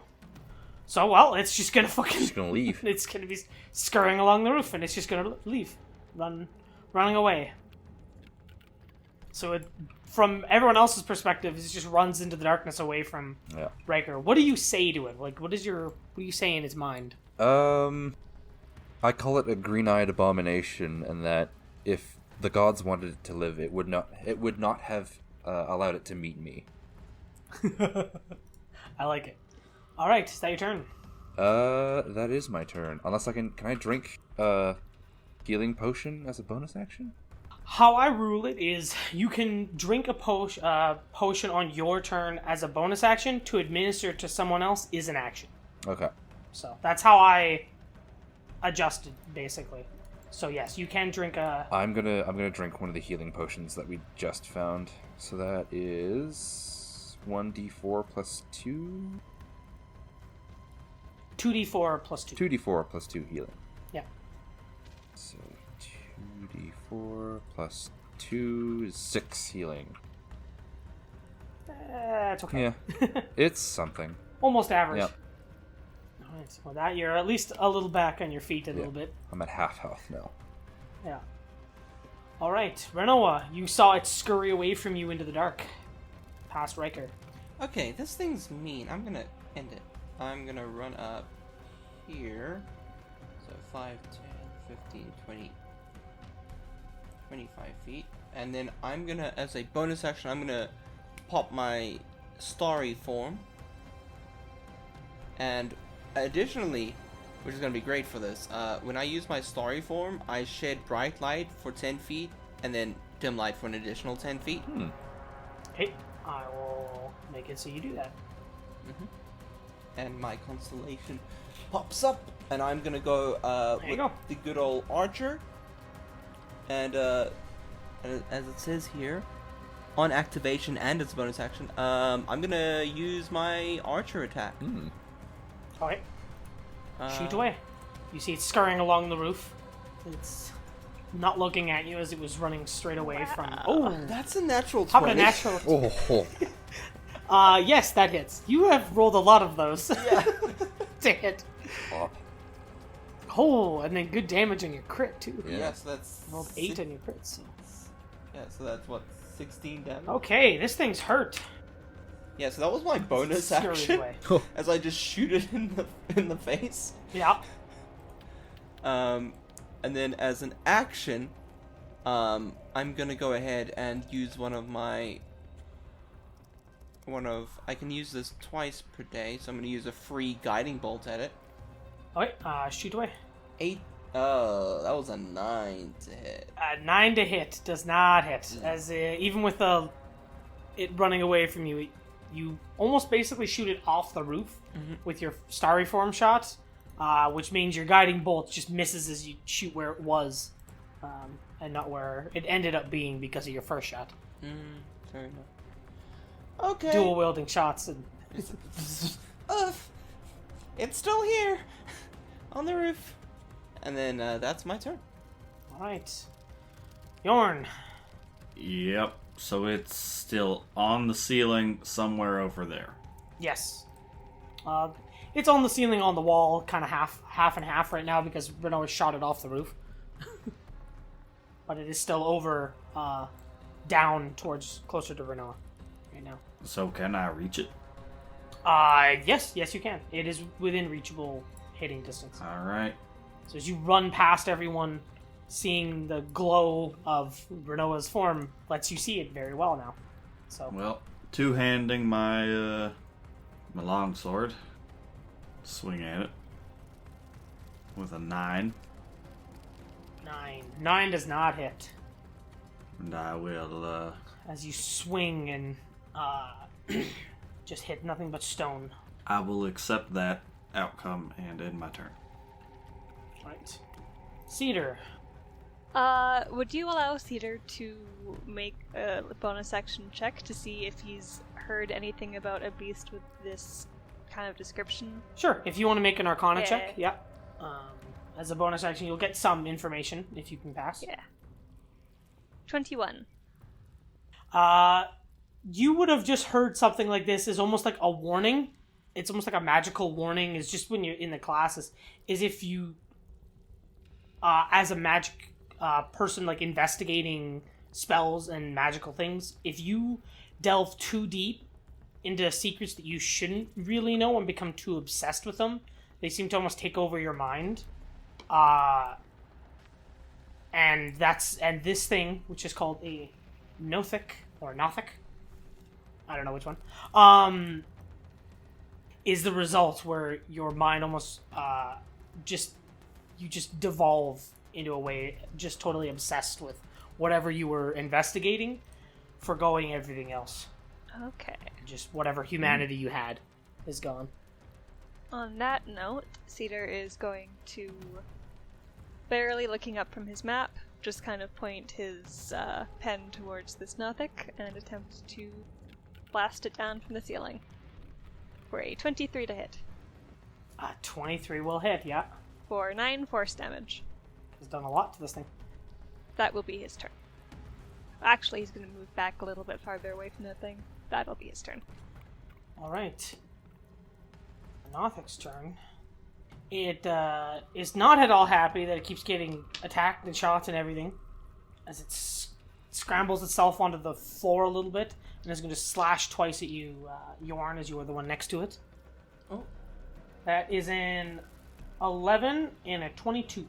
So, well, it's just gonna fucking... Just gonna leave. It's gonna be scurrying along the roof, and it's just gonna leave. Running away. So it, from everyone else's perspective, it just runs into the darkness away from Riker. What do you say to it? Like, what do you say in its mind? I call it a green-eyed abomination, and that if the gods wanted it to live, it would not have allowed it to meet me. I like it. All right, is that your turn? That is my turn. Unless can I drink healing potion as a bonus action? How I rule it is you can drink a potion on your turn as a bonus action. To administer to someone else is an action. Okay. So that's how I adjusted, basically. So yes, you can drink a... I'm gonna drink one of the healing potions that we just found. So that is 1d4 plus 2? 2d4 plus 2. 2d4 plus 2 healing. Yeah. So 2d4 plus 2 is 6 healing. It's okay. Yeah. It's something. Almost average. Yep. Alright, well that you're at least a little back on your feet a little bit. I'm at half health now. Yeah. Alright, Renoa, you saw it scurry away from you into the dark. Past Riker. Okay, this thing's mean. I'm gonna end it. I'm gonna run up here. So 5, 10, 15, 20, 25 feet. And then I'm gonna, as a bonus action, I'm gonna pop my starry form. And additionally, which is gonna be great for this, when I use my starry form, I shed bright light for 10 feet, and then dim light for an additional 10 feet. Okay, I will make it so you do that. And my constellation pops up, and I'm gonna go There you with go. the good old archer. And as it says here, on activation and its bonus action, I'm gonna use my archer attack. Okay, shoot away. You see it scurrying along the roof. It's not looking at you as it was running straight away from... Oh, That's a natural how 20. about a natural... Oh. Yes, that hits. You have rolled a lot of those. Yeah. To hit. Oh, and then good damage on your crit, too. Yeah. Yeah, so that's... Rolled 8 on your crit, so... Yeah, so that's what, 16 damage? Okay, this thing's hurt. Yeah, so that was my bonus Scurried action. away. As I just shoot it in the face. Yeah. And then as an action, I'm gonna go ahead and use I can use this twice per day, so I'm gonna use a free guiding bolt at it. Okay, shoot away. 8, that was a 9 to hit. 9 to hit does not hit. As even with it running away from you, you almost basically shoot it off the roof with your starry form shot, which means your guiding bolt just misses as you shoot where it was, and not where it ended up being because of your first shot. Fair enough. Okay. Dual wielding shots and It's still here on the roof. And then that's my turn. all right, Yorn. Yep. So it's still on the ceiling somewhere over there. Yes. It's on the ceiling, on the wall, kind of half and half right now because Renault has shot it off the roof. But it is still over, down towards closer to Renault right now. So can I reach it? Yes, you can. It is within reachable hitting distance. All right. So as you run past everyone, seeing the glow of Renault's form lets you see it very well now. So Well, two-handing my my longsword, swing at it with a 9, 9 does not hit. and I will. As you swing and just hit nothing but stone. I will accept that outcome and end my turn. Right. Cedar. Would you allow Cedar to make a bonus action check to see if he's heard anything about a beast with this kind of description? Sure, if you want to make an Arcana Yeah. check, yeah. As a bonus action, you'll get some information if you can pass. Yeah. 21. You would have just heard something like this is almost like a warning. It's almost like a magical warning. Is just when you're in the classes, is if you, as a magic person, like investigating spells and magical things, if you delve too deep into secrets that you shouldn't really know and become too obsessed with them, they seem to almost take over your mind. And this thing, which is called a Nothic or Nothic, I don't know which one, is the result where your mind almost you just devolve into a way just totally obsessed with whatever you were investigating, forgoing everything else. Okay. Just whatever humanity you had is gone. On that note, Cedar is going to, barely looking up from his map, just kind of point his pen towards this Nothic and attempt to blast it down from the ceiling. For a 23 to hit. 23 will hit, yeah. For 9 force damage. He's done a lot to this thing. That will be his turn. Actually, he's going to move back a little bit farther away from that thing. That'll be his turn. Alright. Nothic's turn. It is not at all happy that it keeps getting attacked and shot and everything. As it scrambles itself onto the floor a little bit. And is going to slash twice at you, Yorn, as you are the one next to it. Oh. That is an 11 and a 22.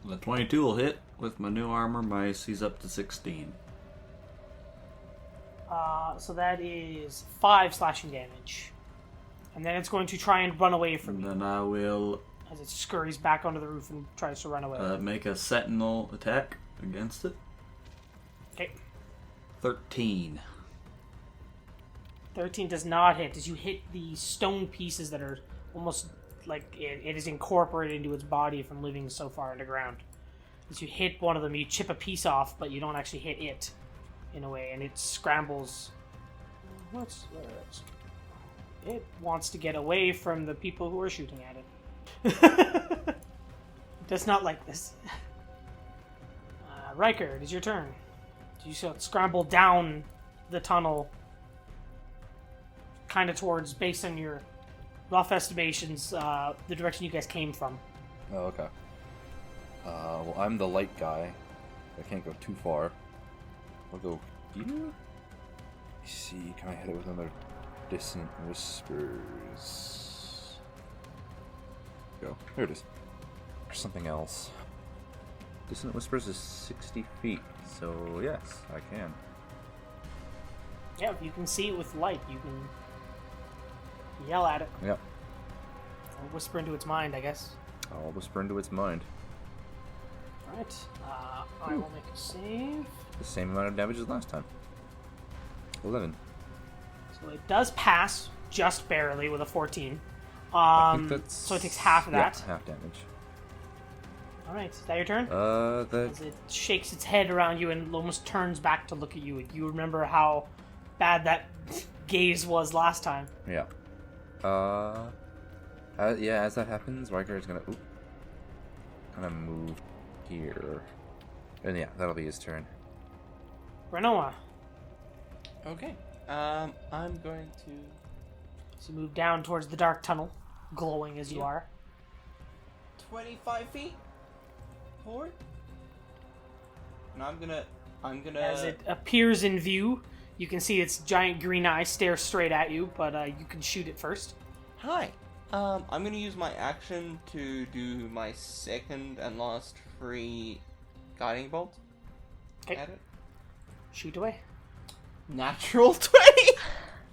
The 22 will hit. With my new armor, my AC's up to 16. So that is 5 slashing damage. And then it's going to try and run away from And you then I will as it scurries back onto the roof and tries to run away. make a sentinel attack against it. Okay. 13. 13 does not hit as you hit the stone pieces that are almost like it is incorporated into its body from living so far underground. As you hit one of them, you chip a piece off, but you don't actually hit it in a way, and it scrambles. It wants to get away from the people who are shooting at it. It does not like this. Riker, it is your turn. You scramble down the tunnel, kind of towards, based on your rough estimations, the direction you guys came from. Oh, okay. Well, I'm the light guy. I can't go too far. I'll go here. Let's see, can I hit it with another dissonant whispers? Go. There it is. There's something else. Dissonant whispers is 60 feet, so yes, I can. Yeah, you can see it with light. You can yell at it. Yep. Or whisper into its mind, I guess. I'll whisper into its mind. Alright. I will make a save. The same amount of damage as last time. 11. So it does pass, just barely, with a 14. I think that's... So it takes half of that. Yeah, half damage. Alright, is that your turn? As it shakes its head around you and almost turns back to look at you. You remember how bad that gaze was last time. Yeah. Yeah, as that happens, Riker is gonna kind of move here. And yeah, that'll be his turn. Renoa. Okay. I'm going to... So you move down towards the dark tunnel, glowing as you Yep. are. 25 feet forward. And I'm gonna... As it appears in view, you can see its giant green eye stare straight at you, but you can shoot it first. Hi. I'm gonna use my action to do my second and last free guiding bolt. Okay. At it. Shoot away. Natural 20!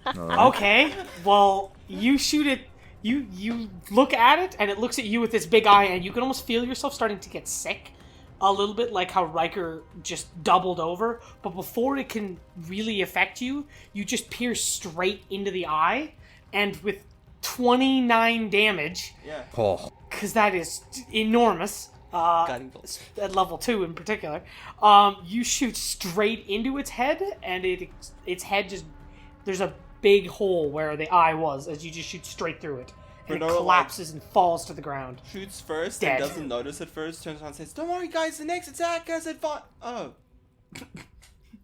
Okay, well, you shoot it, you look at it, and it looks at you with this big eye, and you can almost feel yourself starting to get sick. A little bit like how Riker just doubled over, but before it can really affect you, you just pierce straight into the eye, and with 29 damage, Yeah. Oh. because that is enormous, Guiding bolt. at level 2 in particular, you shoot straight into its head, and its head just, there's a big hole where the eye was, as you just shoot straight through it. And it Renault, collapses and falls to the ground. Shoots first Dead. and doesn't notice at first, turns around and says, "Don't worry guys, the next attack has it fought." Oh.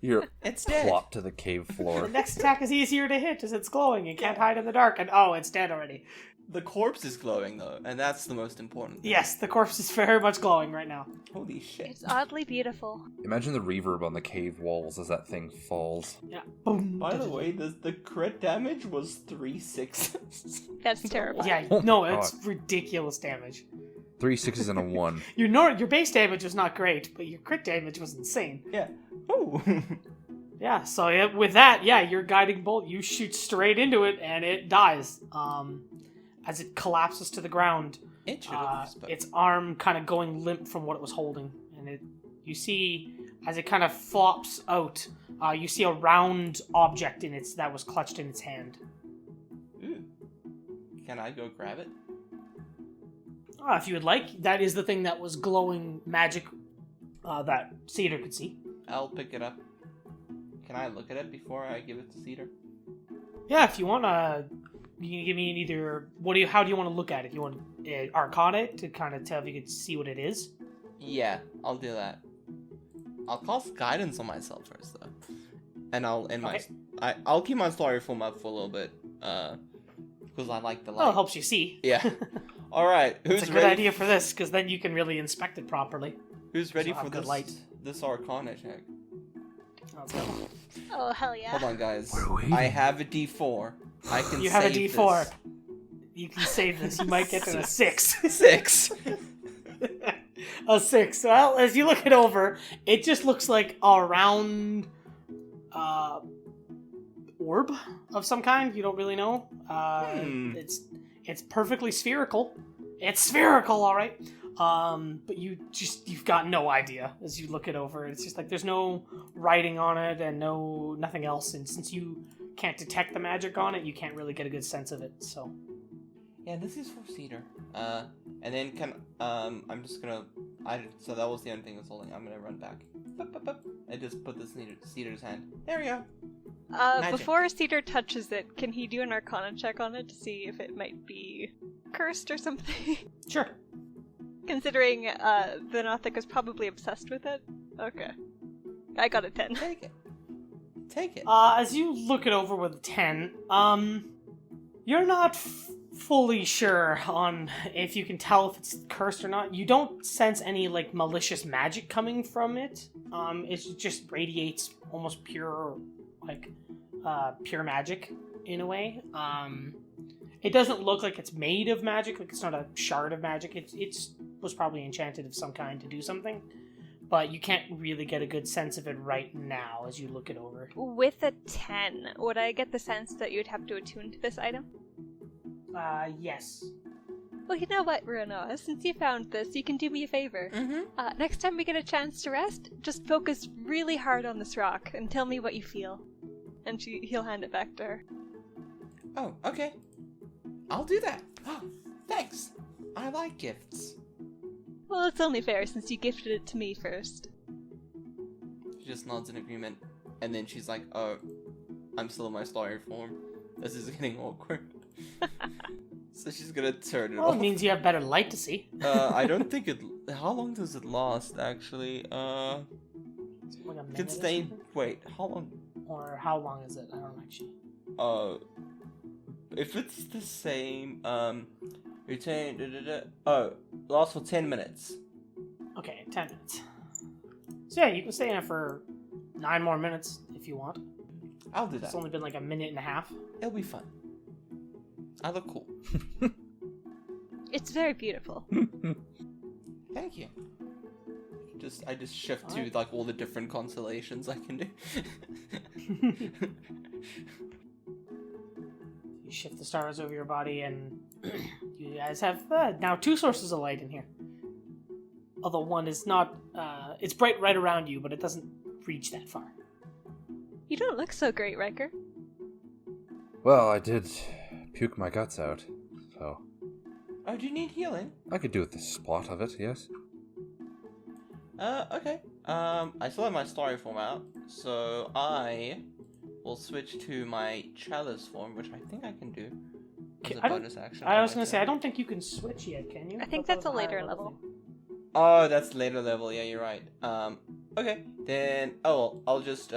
You're It's dead. plop to the cave floor. The next attack is easier to hit, as it's glowing and can't hide in the dark, and oh, it's dead already. The corpse is glowing though, and that's the most important thing. Yes, the corpse is very much glowing right now. Holy shit. It's oddly beautiful. Imagine the reverb on the cave walls as that thing falls. Yeah. Boom. By the way, the crit damage was 3 6s. That's terrible. Yeah, Oh no, my it's God. ridiculous damage. 3 6s and a 1. Your base damage was not great, but your crit damage was insane. Yeah. Oh. Yeah, so with that, your guiding bolt, you shoot straight into it, and it dies. As it collapses to the ground, It should have spoken. its arm kind of going limp from what it was holding, and you see as it kind of flops out, you see a round object that was clutched in its hand. Ooh. Can I go grab it? If you would like, that is the thing that was glowing magic that Cedar could see. I'll pick it up. Can I look at it before I give it to Cedar? Yeah, if you want to, you can give me either. How do you want to look at it? You want Arcana it to kind of tell if you can see what it is? Yeah, I'll do that. I'll cast guidance on myself first though, and I'll I'll keep my story form up for a little bit, because I like the light. Well, it helps you see. Yeah. All right. Who's It's a good ready? idea for this, because then you can really inspect it properly. Who's ready So have for good this light. this Arcana check? Let's go. Oh, hell yeah. Hold on, guys. We're waiting. I have a D4. I can. You have a save D4. this. You can save this. You might get to a 6. 6. A 6. Well, as you look it over, it just looks like a round orb of some kind. You don't really know. It's perfectly spherical. It's spherical, all right. But you've got no idea as you look it over. It's just like there's no writing on it and nothing else. And since you can't detect the magic on it, you can't really get a good sense of it. So. Yeah, this is for Cedar. And then I'm just gonna. So that was the only thing that's holding. I'm gonna run back. I just put this in Cedar's hand. There we go. Before Cedar touches it, can he do an Arcana check on it to see if it might be cursed or something? Sure. Considering the Nothic is probably obsessed with it. Okay. I got a 10. Take it. As you look it over with a 10, you're not fully sure on if you can tell if it's cursed or not. You don't sense any, like, malicious magic coming from it. It just radiates almost pure, like, pure magic, in a way. It doesn't look like it's made of magic, like it's not a shard of magic. It was probably enchanted of some kind to do something. But you can't really get a good sense of it right now as you look it over. With a 10, would I get the sense that you'd have to attune to this item? Yes. Well, you know what, Runa? Since you found this, you can do me a favor. Mm-hmm. Next time we get a chance to rest, just focus really hard on this rock and tell me what you feel. And he'll hand it back to her. Oh, okay. I'll do that. Thanks. I like gifts. Well, it's only fair since you gifted it to me first. She just nods in agreement, and then she's like, "Oh, I'm still in my starry form. This is getting awkward." So she's gonna turn it Well, off. it means you have better light to see. I don't think it. How long does it last? Actually, Like a you minute can or stay. something? Wait, how long? Or how long is it? I don't actually. If it's the same, retain. Lasts for 10 minutes. Okay, 10 minutes. So yeah, you can stay in it for 9 more minutes if you want. I'll do that. It's only been like a minute and a half. It'll be fun. I look cool. It's very beautiful. Thank you. I just shift to Alright. like all the different constellations I can do. You shift the stars over your body, and you guys have now 2 sources of light in here. Although one is not, it's bright right around you, but it doesn't reach that far. You don't look so great, Riker. Well, I did puke my guts out, so Oh, do you need healing? I could do with the spot of it, yes. Okay. I still have my starry form out, so I will switch to my chalice form, which I think I can do as a bonus action. I was going to say, I don't think you can switch yet, can you? I think thought that's that a was later higher level. thing. Oh, that's later level. Yeah, you're right. Okay. Then, I'll just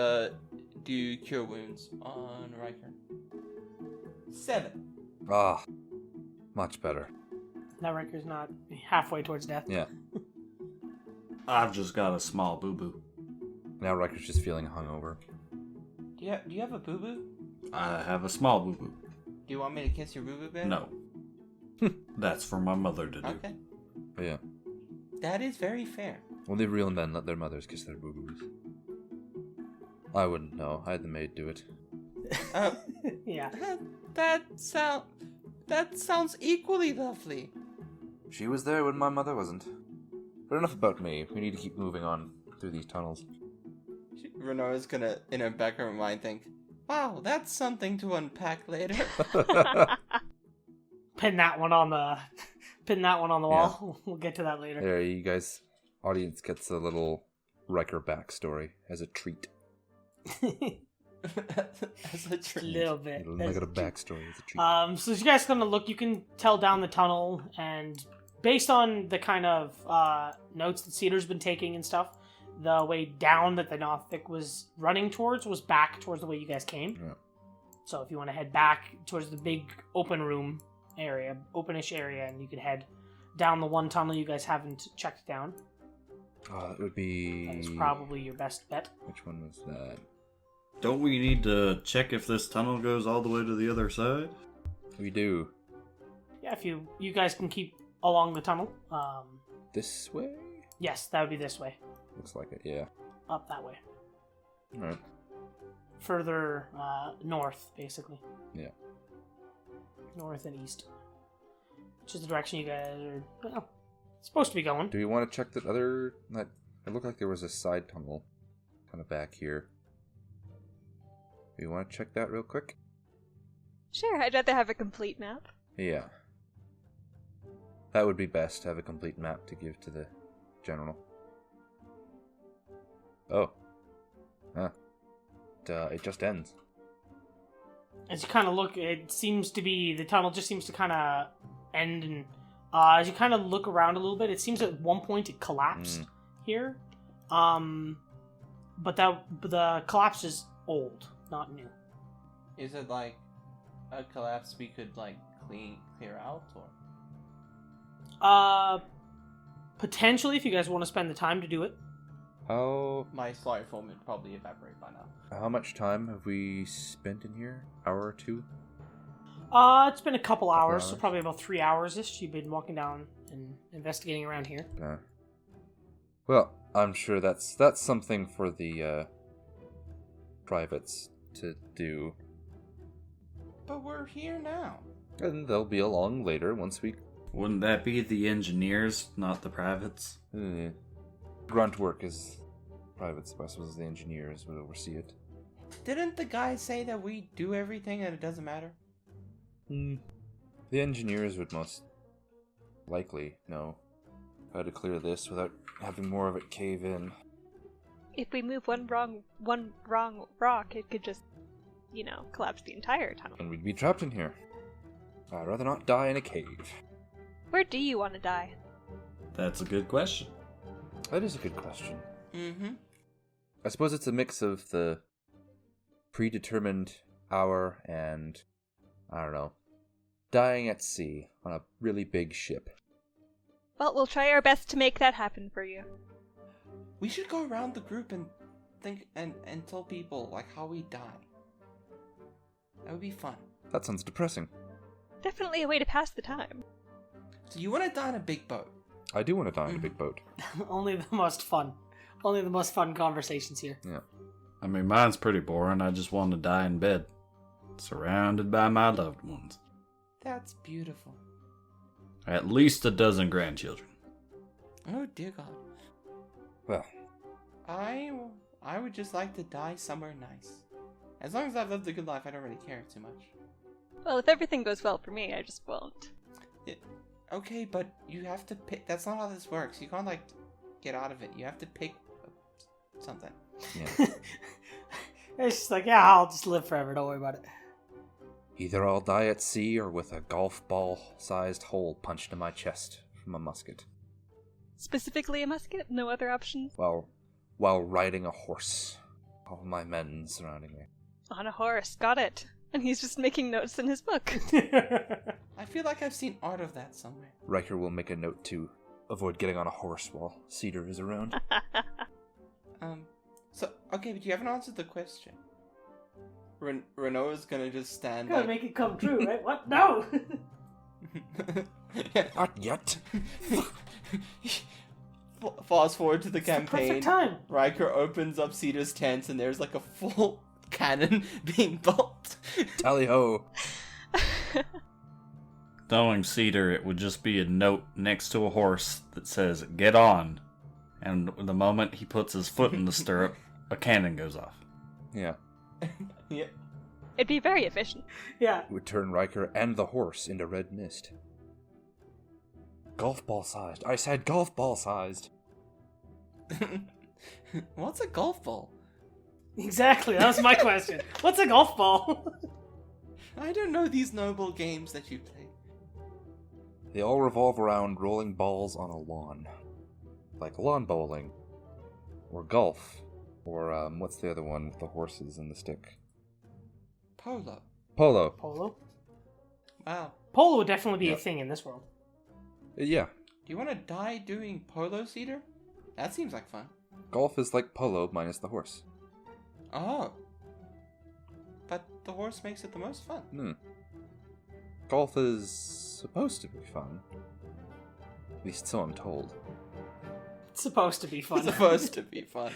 do cure wounds on Riker. 7. Ah, much better. Now Riker's not halfway towards death. Yeah. I've just got a small boo-boo. Now Riker's just feeling hungover. Do you have a boo boo? I have a small boo-boo. Do you want me to kiss your boo boo, Ben? No. That's for my mother to do. Okay. But yeah. That is very fair. Only real men let their mothers kiss their boo-boos. I wouldn't know. I had the maid do it. Yeah. That sounds equally lovely. She was there when my mother wasn't. But enough about me. We need to keep moving on through these tunnels. Renault's gonna, in her back of her mind, think, "Wow, that's something to unpack later." Pin that one on the wall. We'll get to that later. There, you guys, audience gets a little Riker backstory as a treat. As a A treat. little bit. I got a backstory as a treat. So as you guys gonna look, you can tell down the tunnel, and based on the kind of notes that Cedar's been taking and stuff, the way down that the Nothic was running towards was back towards the way you guys came. Yeah. So if you want to head back towards the big open room area, openish area, and you could head down the one tunnel you guys haven't checked down. That would be... That is probably your best bet. Which one was that? Don't we need to check if this tunnel goes all the way to the other side? We do. Yeah, if you guys can keep along the tunnel. This way? Yes, that would be this way. Looks like it, yeah. Up that way. Alright. Further north, basically. Yeah. North and east. Which is the direction you guys are, well, supposed to be going. Do you want to check that other... That, it looked like there was a side tunnel kind of back here. Do you want to check that real quick? Sure, I'd rather have a complete map. Yeah. That would be best, to have a complete map to give to the general. Oh. Huh. It just ends. As you kind of look, it seems to be, the tunnel just seems to kind of end, and as you kind of look around a little bit, it seems at one point it collapsed here. But the collapse is old, not new. Is it like a collapse we could like clear out, or? Potentially, if you guys want to spend the time to do it. My slide form would probably evaporate by now. How much time have we spent in here? Hour or two? It's been a couple hours, so probably about 3 hours-ish. You've been walking down and investigating around here. Well, I'm sure that's something for the privates to do. But we're here now. And they'll be along later once we... Wouldn't that be the engineers, not the privates? Grunt work is privates, I suppose the engineers would oversee it. Didn't the guy say that we do everything and it doesn't matter? The engineers would most likely know how to clear this without having more of it cave in. If we move one wrong rock, it could just, collapse the entire tunnel. And we'd be trapped in here. I'd rather not die in a cave. Where do you want to die? That's a good question. That is a good question. Mm-hmm. I suppose it's a mix of the predetermined hour and, I don't know, dying at sea on a really big ship. Well, we'll try our best to make that happen for you. We should go around the group and think and tell people like how we die. That would be fun. That sounds depressing. Definitely a way to pass the time. So you want to die in a big boat? I do want to die in a big boat. Only the most fun conversations here. Yeah. I mean, mine's pretty boring. I just want to die in bed, surrounded by my loved ones. That's beautiful. At least a dozen grandchildren. Oh dear God. Well, I would just like to die somewhere nice. As long as I've lived a good life, I don't really care too much. Well, if everything goes well for me, I just won't. Okay, but you have to pick. That's not how this works. You can't, get out of it. You have to pick something. yeah. It's just like, yeah, I'll just live forever. Don't worry about it. Either I'll die at sea or with a golf ball-sized hole punched in my chest from a musket. Specifically a musket? No other options? While riding a horse. All my men surrounding me. On a horse, got it. And he's just making notes in his book. I feel like I've seen art of that somewhere. Riker will make a note to avoid getting on a horse while Cedar is around. So, okay, but you haven't answered the question. Renault's gonna just stand Gotta make it come true, right? What? No! Not yet. Fast forward to the It's campaign. the perfect time. Riker opens up Cedar's tent and there's a full cannon being built. Tally ho. Knowing Cedar, it would just be a note next to a horse that says, "Get on." And the moment he puts his foot in the stirrup, a cannon goes off. Yeah. Yeah. It'd be very efficient. Yeah. It would turn Riker and the horse into red mist. Golf ball sized. I said golf ball sized. What's a golf ball? Exactly, that was my question. What's a golf ball? I don't know these noble games that you play. They all revolve around rolling balls on a lawn. Like lawn bowling. Or golf. Or, what's the other one with the horses and the stick? Polo. Polo. Polo? Wow. Polo would definitely be Yeah. a thing in this world. Yeah. Do you want to die doing polo, Cedar? That seems like fun. Golf is like polo minus the horse. Oh. But the horse makes it the most fun. Golf is supposed to be fun. At least so I'm told. It's supposed to be fun. It's supposed to be fun.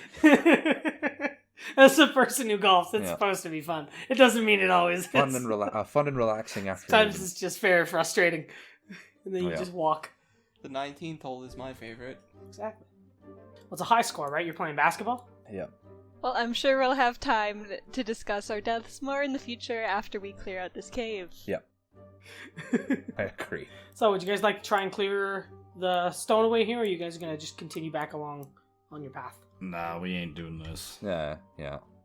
As a person who golfs, it's Yeah. supposed to be fun. It doesn't mean it always Fun is. and relaxing afternoon. Sometimes it's just very frustrating. And then you Yeah. just walk. The 19th hole is my favorite. Exactly. Well, it's a high score, right? You're playing basketball? Yeah. Well, I'm sure we'll have time to discuss our deaths more in the future after we clear out this cave. Yeah. I agree. So, would you guys like to try and clear the stone away here, or are you guys going to just continue back along on your path? Nah, we ain't doing this. Yeah.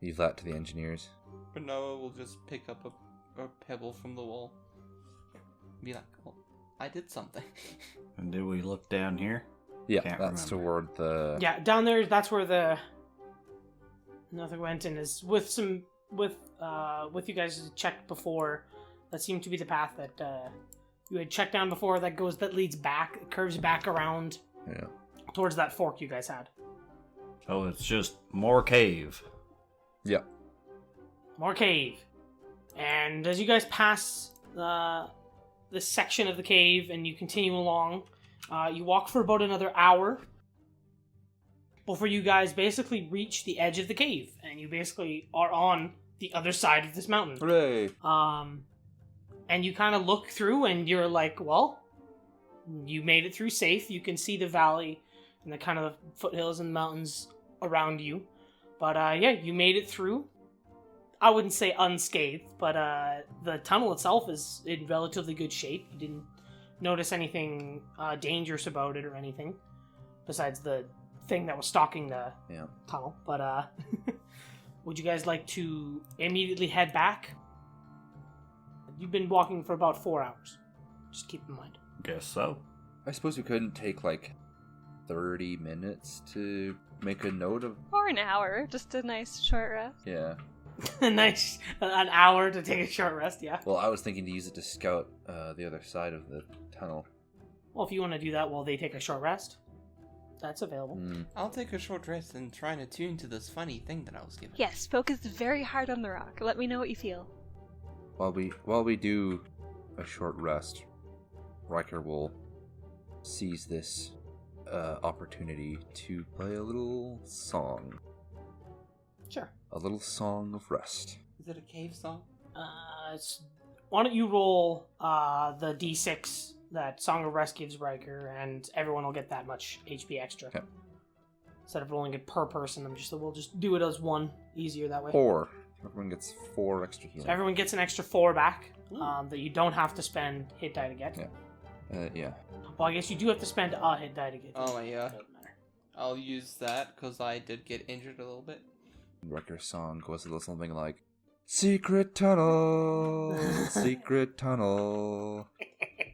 Leave that to the engineers. But Noah will just pick up a pebble from the wall. Be like, oh, I did something. And did we look down here? Yeah, Can't that's remember. toward the... Yeah, down there, that's where the nothing went in, is with you guys checked before. That seemed to be the path that you had checked down before. That leads back, it curves back around Yeah. towards that fork you guys had. Oh, it's just more cave. Yeah. More cave. And as you guys pass this section of the cave and you continue along, you walk for about another hour before you guys basically reach the edge of the cave, and you basically are on the other side of this mountain. Hooray! And you kind of look through and you're like, well, you made it through safe. You can see the valley and the kind of foothills and mountains around you. But yeah, you made it through. I wouldn't say unscathed, but the tunnel itself is in relatively good shape. You didn't notice anything dangerous about it or anything, besides the thing that was stalking the tunnel. But would you guys like to immediately head back? You've been walking for about 4 hours. Just keep in mind. Guess so. I suppose we couldn't take, 30 minutes to make a note of... Or an hour, just a nice short rest. Yeah. Nice. An hour to take a short rest, yeah. Well, I was thinking to use it to scout the other side of the tunnel. Well, if you want to do that while they take a short rest, that's available. I'll take a short rest and try and attune to this funny thing that I was given. Yes, focus very hard on the rock. Let me know what you feel. While we do a short rest, Riker will seize this opportunity to play a little song. Sure. A little song of rest. Is it a cave song? Why don't you roll the d6 that Song of Rest gives Riker, and everyone will get that much HP extra. Okay. Instead of rolling it per person, we'll just do it as one, easier that way. 4. Everyone gets 4 extra healing. So everyone gets an extra 4 back that you don't have to spend hit die to get. Yeah. Yeah. Well, I guess you do have to spend a hit die to get. Oh, yeah. Doesn't matter. I'll use that because I did get injured a little bit. Riker's song goes a little something like, secret tunnel, secret tunnel,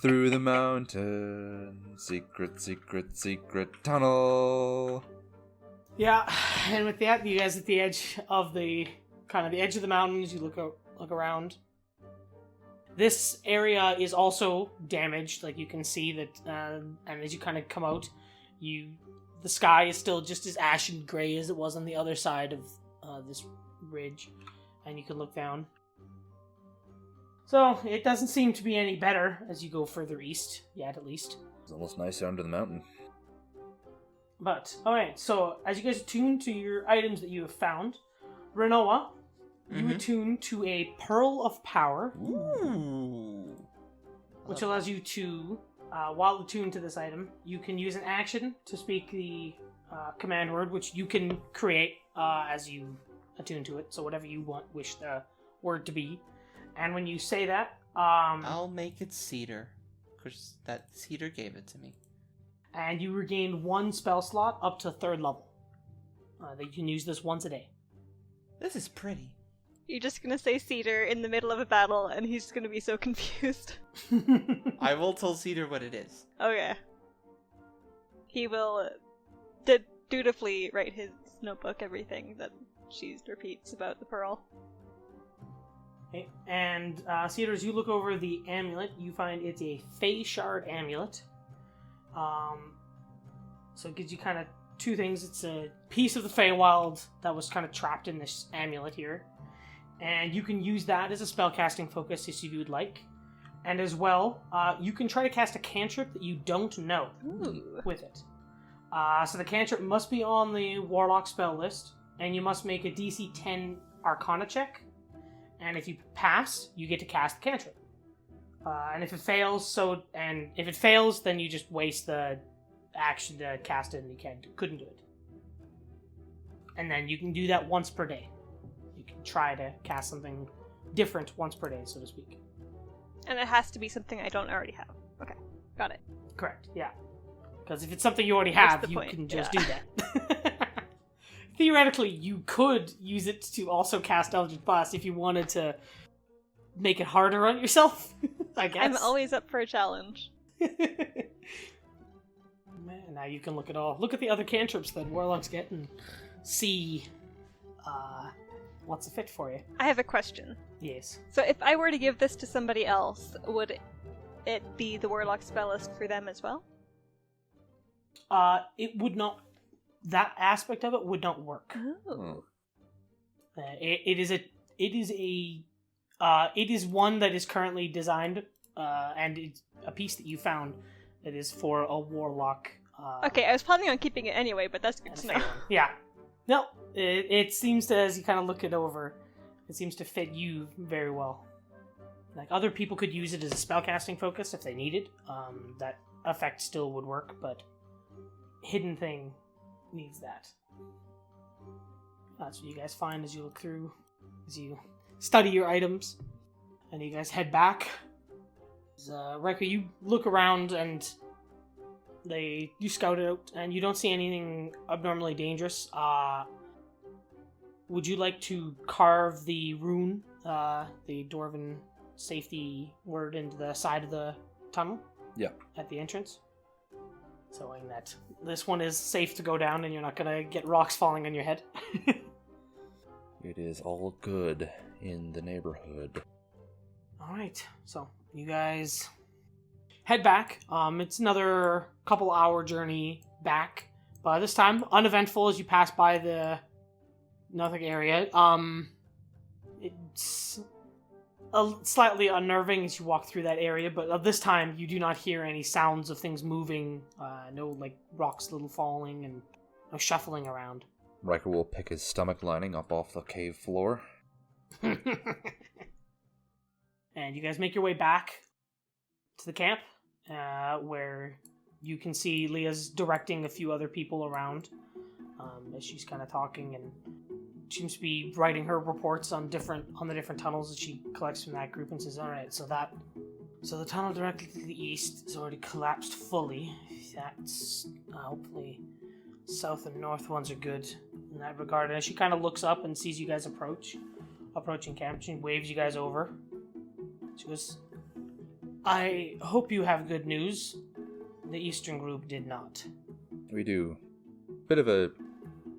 through the mountain, secret, secret, secret tunnel. Yeah, and with that, you guys at the edge of the edge of the mountains, you look around. This area is also damaged. Like you can see that, and as you kind of come out, the sky is still just as ashen gray as it was on the other side of this ridge, and you can look down. So it doesn't seem to be any better as you go further east, yet at least. It's almost nicer under the mountain. But alright, so as you guys attune to your items that you have found, Renoa, you attune to a Pearl of Power, Ooh. which allows you to, while attuned to this item, you can use an action to speak the command word, which you can create as you attune to it. So whatever you wish the word to be. And when you say that, I'll make it Cedar, because that Cedar gave it to me. and you regain 1 spell slot up to 3rd level. That you can use this once a day. This is pretty. You're just gonna say Cedar in the middle of a battle, and he's just gonna be so confused. I will tell Cedar what it is. Okay. He will dutifully write his notebook everything that she repeats about the pearl. Okay. And Cedar, as you look over the amulet, you find it's a Fey Shard amulet. So it gives you kind of 2 things. It's a piece of the Feywild that was kind of trapped in this amulet here. And you can use that as a spellcasting focus if you would like. And as well, you can try to cast a cantrip that you don't know Ooh. with it. So the cantrip must be on the Warlock spell list, and you must make a DC 10 Arcana check. And if you pass, you get to cast the cantrip. And if it fails, then you just waste the action to cast it, and you couldn't do it. And then you can do that once per day. You can try to cast something different once per day, so to speak. And it has to be something I don't already have. Okay, got it. Correct, yeah. Because if it's something you already have, you point? can just do that. Theoretically, you could use it to also cast Eldritch Blast if you wanted to make it harder on yourself, I guess. I'm always up for a challenge. Man, now you can look at the other cantrips that Warlocks get and see what's a fit for you. I have a question. Yes. So if I were to give this to somebody else, would it be the Warlock spell list for them as well? It would not. That aspect of it would not work. Oh. It is one that is currently designed, and it's a piece that you found that is for a Warlock. Okay, I was planning on keeping it anyway, but that's good to know. Yeah. No, it seems to, as you kind of look it over, it seems to fit you very well. Like, other people could use it as a spellcasting focus if they needed. That effect still would work, but Hidden Thing needs that. That's what you guys find as you look through, as you study your items, and you guys head back. Riker, you look around and you scout it out, and you don't see anything abnormally dangerous. Would you like to carve the rune, the Dwarven safety word, into the side of the tunnel? Yeah. At the entrance? Showing that this one is safe to go down and you're not gonna get rocks falling on your head. It is all good in the neighborhood. Alright, so you guys head back. It's another couple hour journey back, but this time uneventful as you pass by the Nothing area. It's slightly unnerving as you walk through that area, but this time you do not hear any sounds of things moving, no like rocks little falling and no shuffling around. Riker will pick his stomach lining up off the cave floor. And you guys make your way back to the camp, where you can see Leah's directing a few other people around, as she's kind of talking, and seems to be writing her reports on the different tunnels that she collects from that group, and says, "Alright, so the tunnel directly to the east is already collapsed fully. That's hopefully south and north ones are good in that regard." And as she kind of looks up and sees you guys approaching camp, she waves you guys over. She goes, "I hope you have good news. The eastern group did not." We do. Bit of a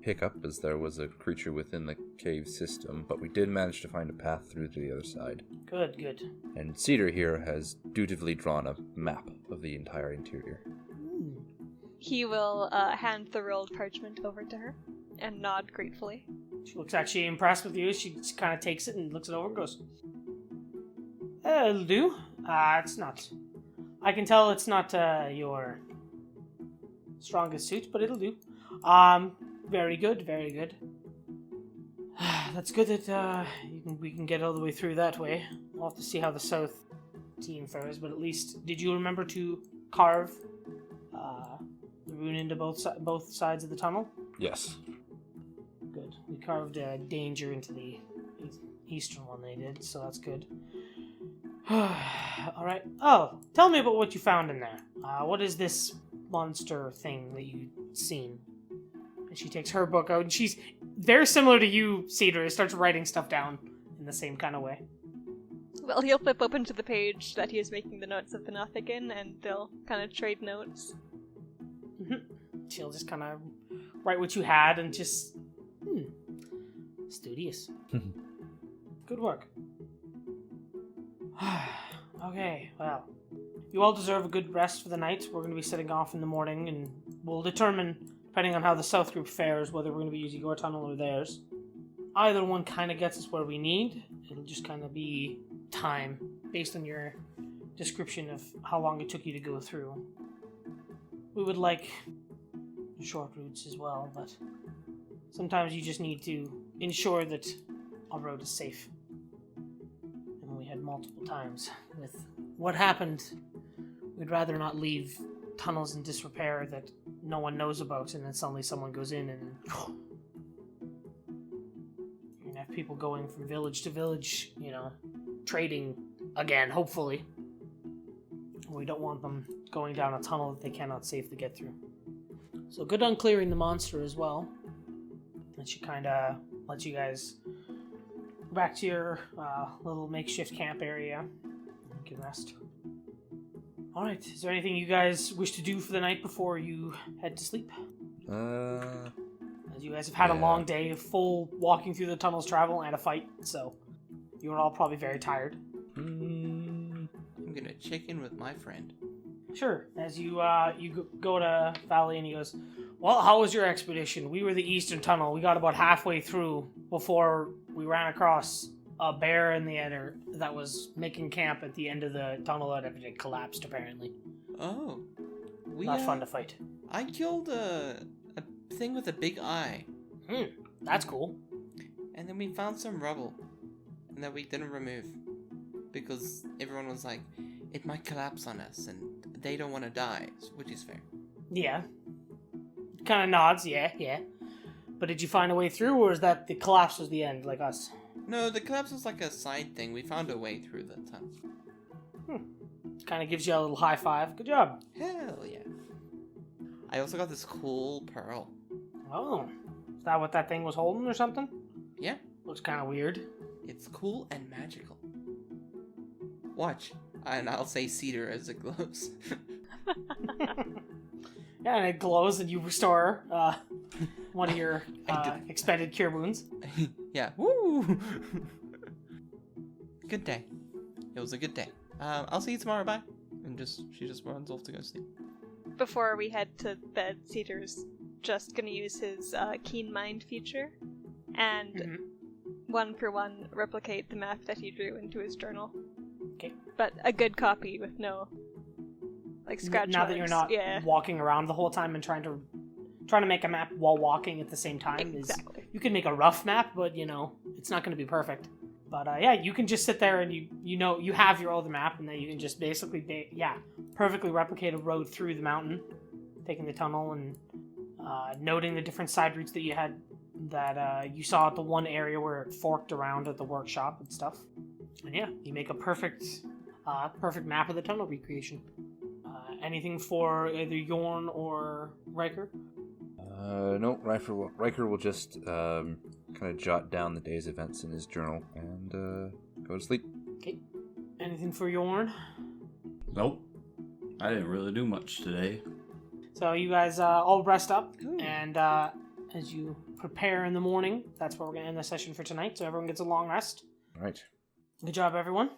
hiccup, as there was a creature within the cave system, but we did manage to find a path through to the other side. Good. And Cedar here has dutifully drawn a map of the entire interior. He will hand the rolled parchment over to her and nod gratefully. She looks actually impressed with you. She just kind of takes it and looks it over and goes, "It'll do. It's not... I can tell it's not your strongest suit, but it'll do. Very good. That's good that we can get all the way through that way. We'll have to see how the south team fares, but at least, did you remember to carve the rune into both sides of the tunnel?" Yes. Good. We carved danger into the eastern one they did, so that's good. Alright. Oh, tell me about what you found in there. What is this monster thing that you've seen? And she takes her book out, and she's very similar to you, Cedar, starts writing stuff down in the same kind of way. Well, he'll flip open to the page that he is making the notes of the Nothic in, and they'll kind of trade notes. Mm-hmm. She'll just kind of write what you had and just... studious. Good work. Okay, well, you all deserve a good rest for the night. We're going to be setting off in the morning, and we'll determine, depending on how the south group fares, whether we're going to be using your tunnel or theirs. Either one kind of gets us where we need. It'll just kind of be time, based on your description of how long it took you to go through. We would like short routes as well, but sometimes you just need to ensure that a road is safe. And we had multiple times with what happened. We'd rather not leave tunnels in disrepair that no one knows about, and then suddenly someone goes in and have people going from village to village, trading again, hopefully. We don't want them going down a tunnel that they cannot safely get through. So good on clearing the monster as well. That should kind of let you guys go back to your little makeshift camp area. You can rest. Alright, is there anything you guys wish to do for the night before you head to sleep? As you guys have had a long day of full walking through the tunnels travel and a fight, so you're all probably very tired. I'm gonna check in with my friend. Sure. As you go to Valley and he goes, well, how was your expedition? We were the eastern tunnel. We got about halfway through before we ran across a bear in the end that was making camp at the end of the tunnel and everything collapsed, apparently. Oh. Not fun to fight. I killed a thing with a big eye. That's cool. And then we found some rubble. And that we didn't remove. Because everyone was like, it might collapse on us, and they don't want to die, which is fair. Yeah. Kind of nods, yeah. But did you find a way through, or is that the collapse was the end, like us? No, the collapse was like a side thing. We found a way through the tunnel. Kind of gives you a little high five. Good job. Hell yeah. I also got this cool pearl. Oh. Is that what that thing was holding or something? Yeah. Looks kind of weird. It's cool and magical. Watch. And I'll say cedar as it glows. Yeah, and it glows and you restore one of your expended cure wounds. Yeah. Woo! Good day. It was a good day. I'll see you tomorrow. Bye. And she just runs off to go sleep. Before we head to bed, Cedar's just gonna use his keen mind feature and one for one replicate the map that he drew into his journal. Okay. But a good copy with no scratch now marks. that you're not walking around the whole time and trying to make a map while walking at the same time. Exactly. You can make a rough map, but it's not going to be perfect. But you can just sit there and you have your other map, and then you can just basically perfectly replicate a road through the mountain, taking the tunnel and noting the different side routes that you had that you saw at the one area where it forked around at the workshop and stuff. And you make a perfect map of the tunnel recreation. Anything for either Yorn or Riker? No, Riker will just kind of jot down the day's events in his journal and go to sleep. Okay. Anything for Yorn? Nope. I didn't really do much today. So you guys all rest up, and as you prepare in the morning, that's where we're going to end the session for tonight, so everyone gets a long rest. All right. Good job, everyone.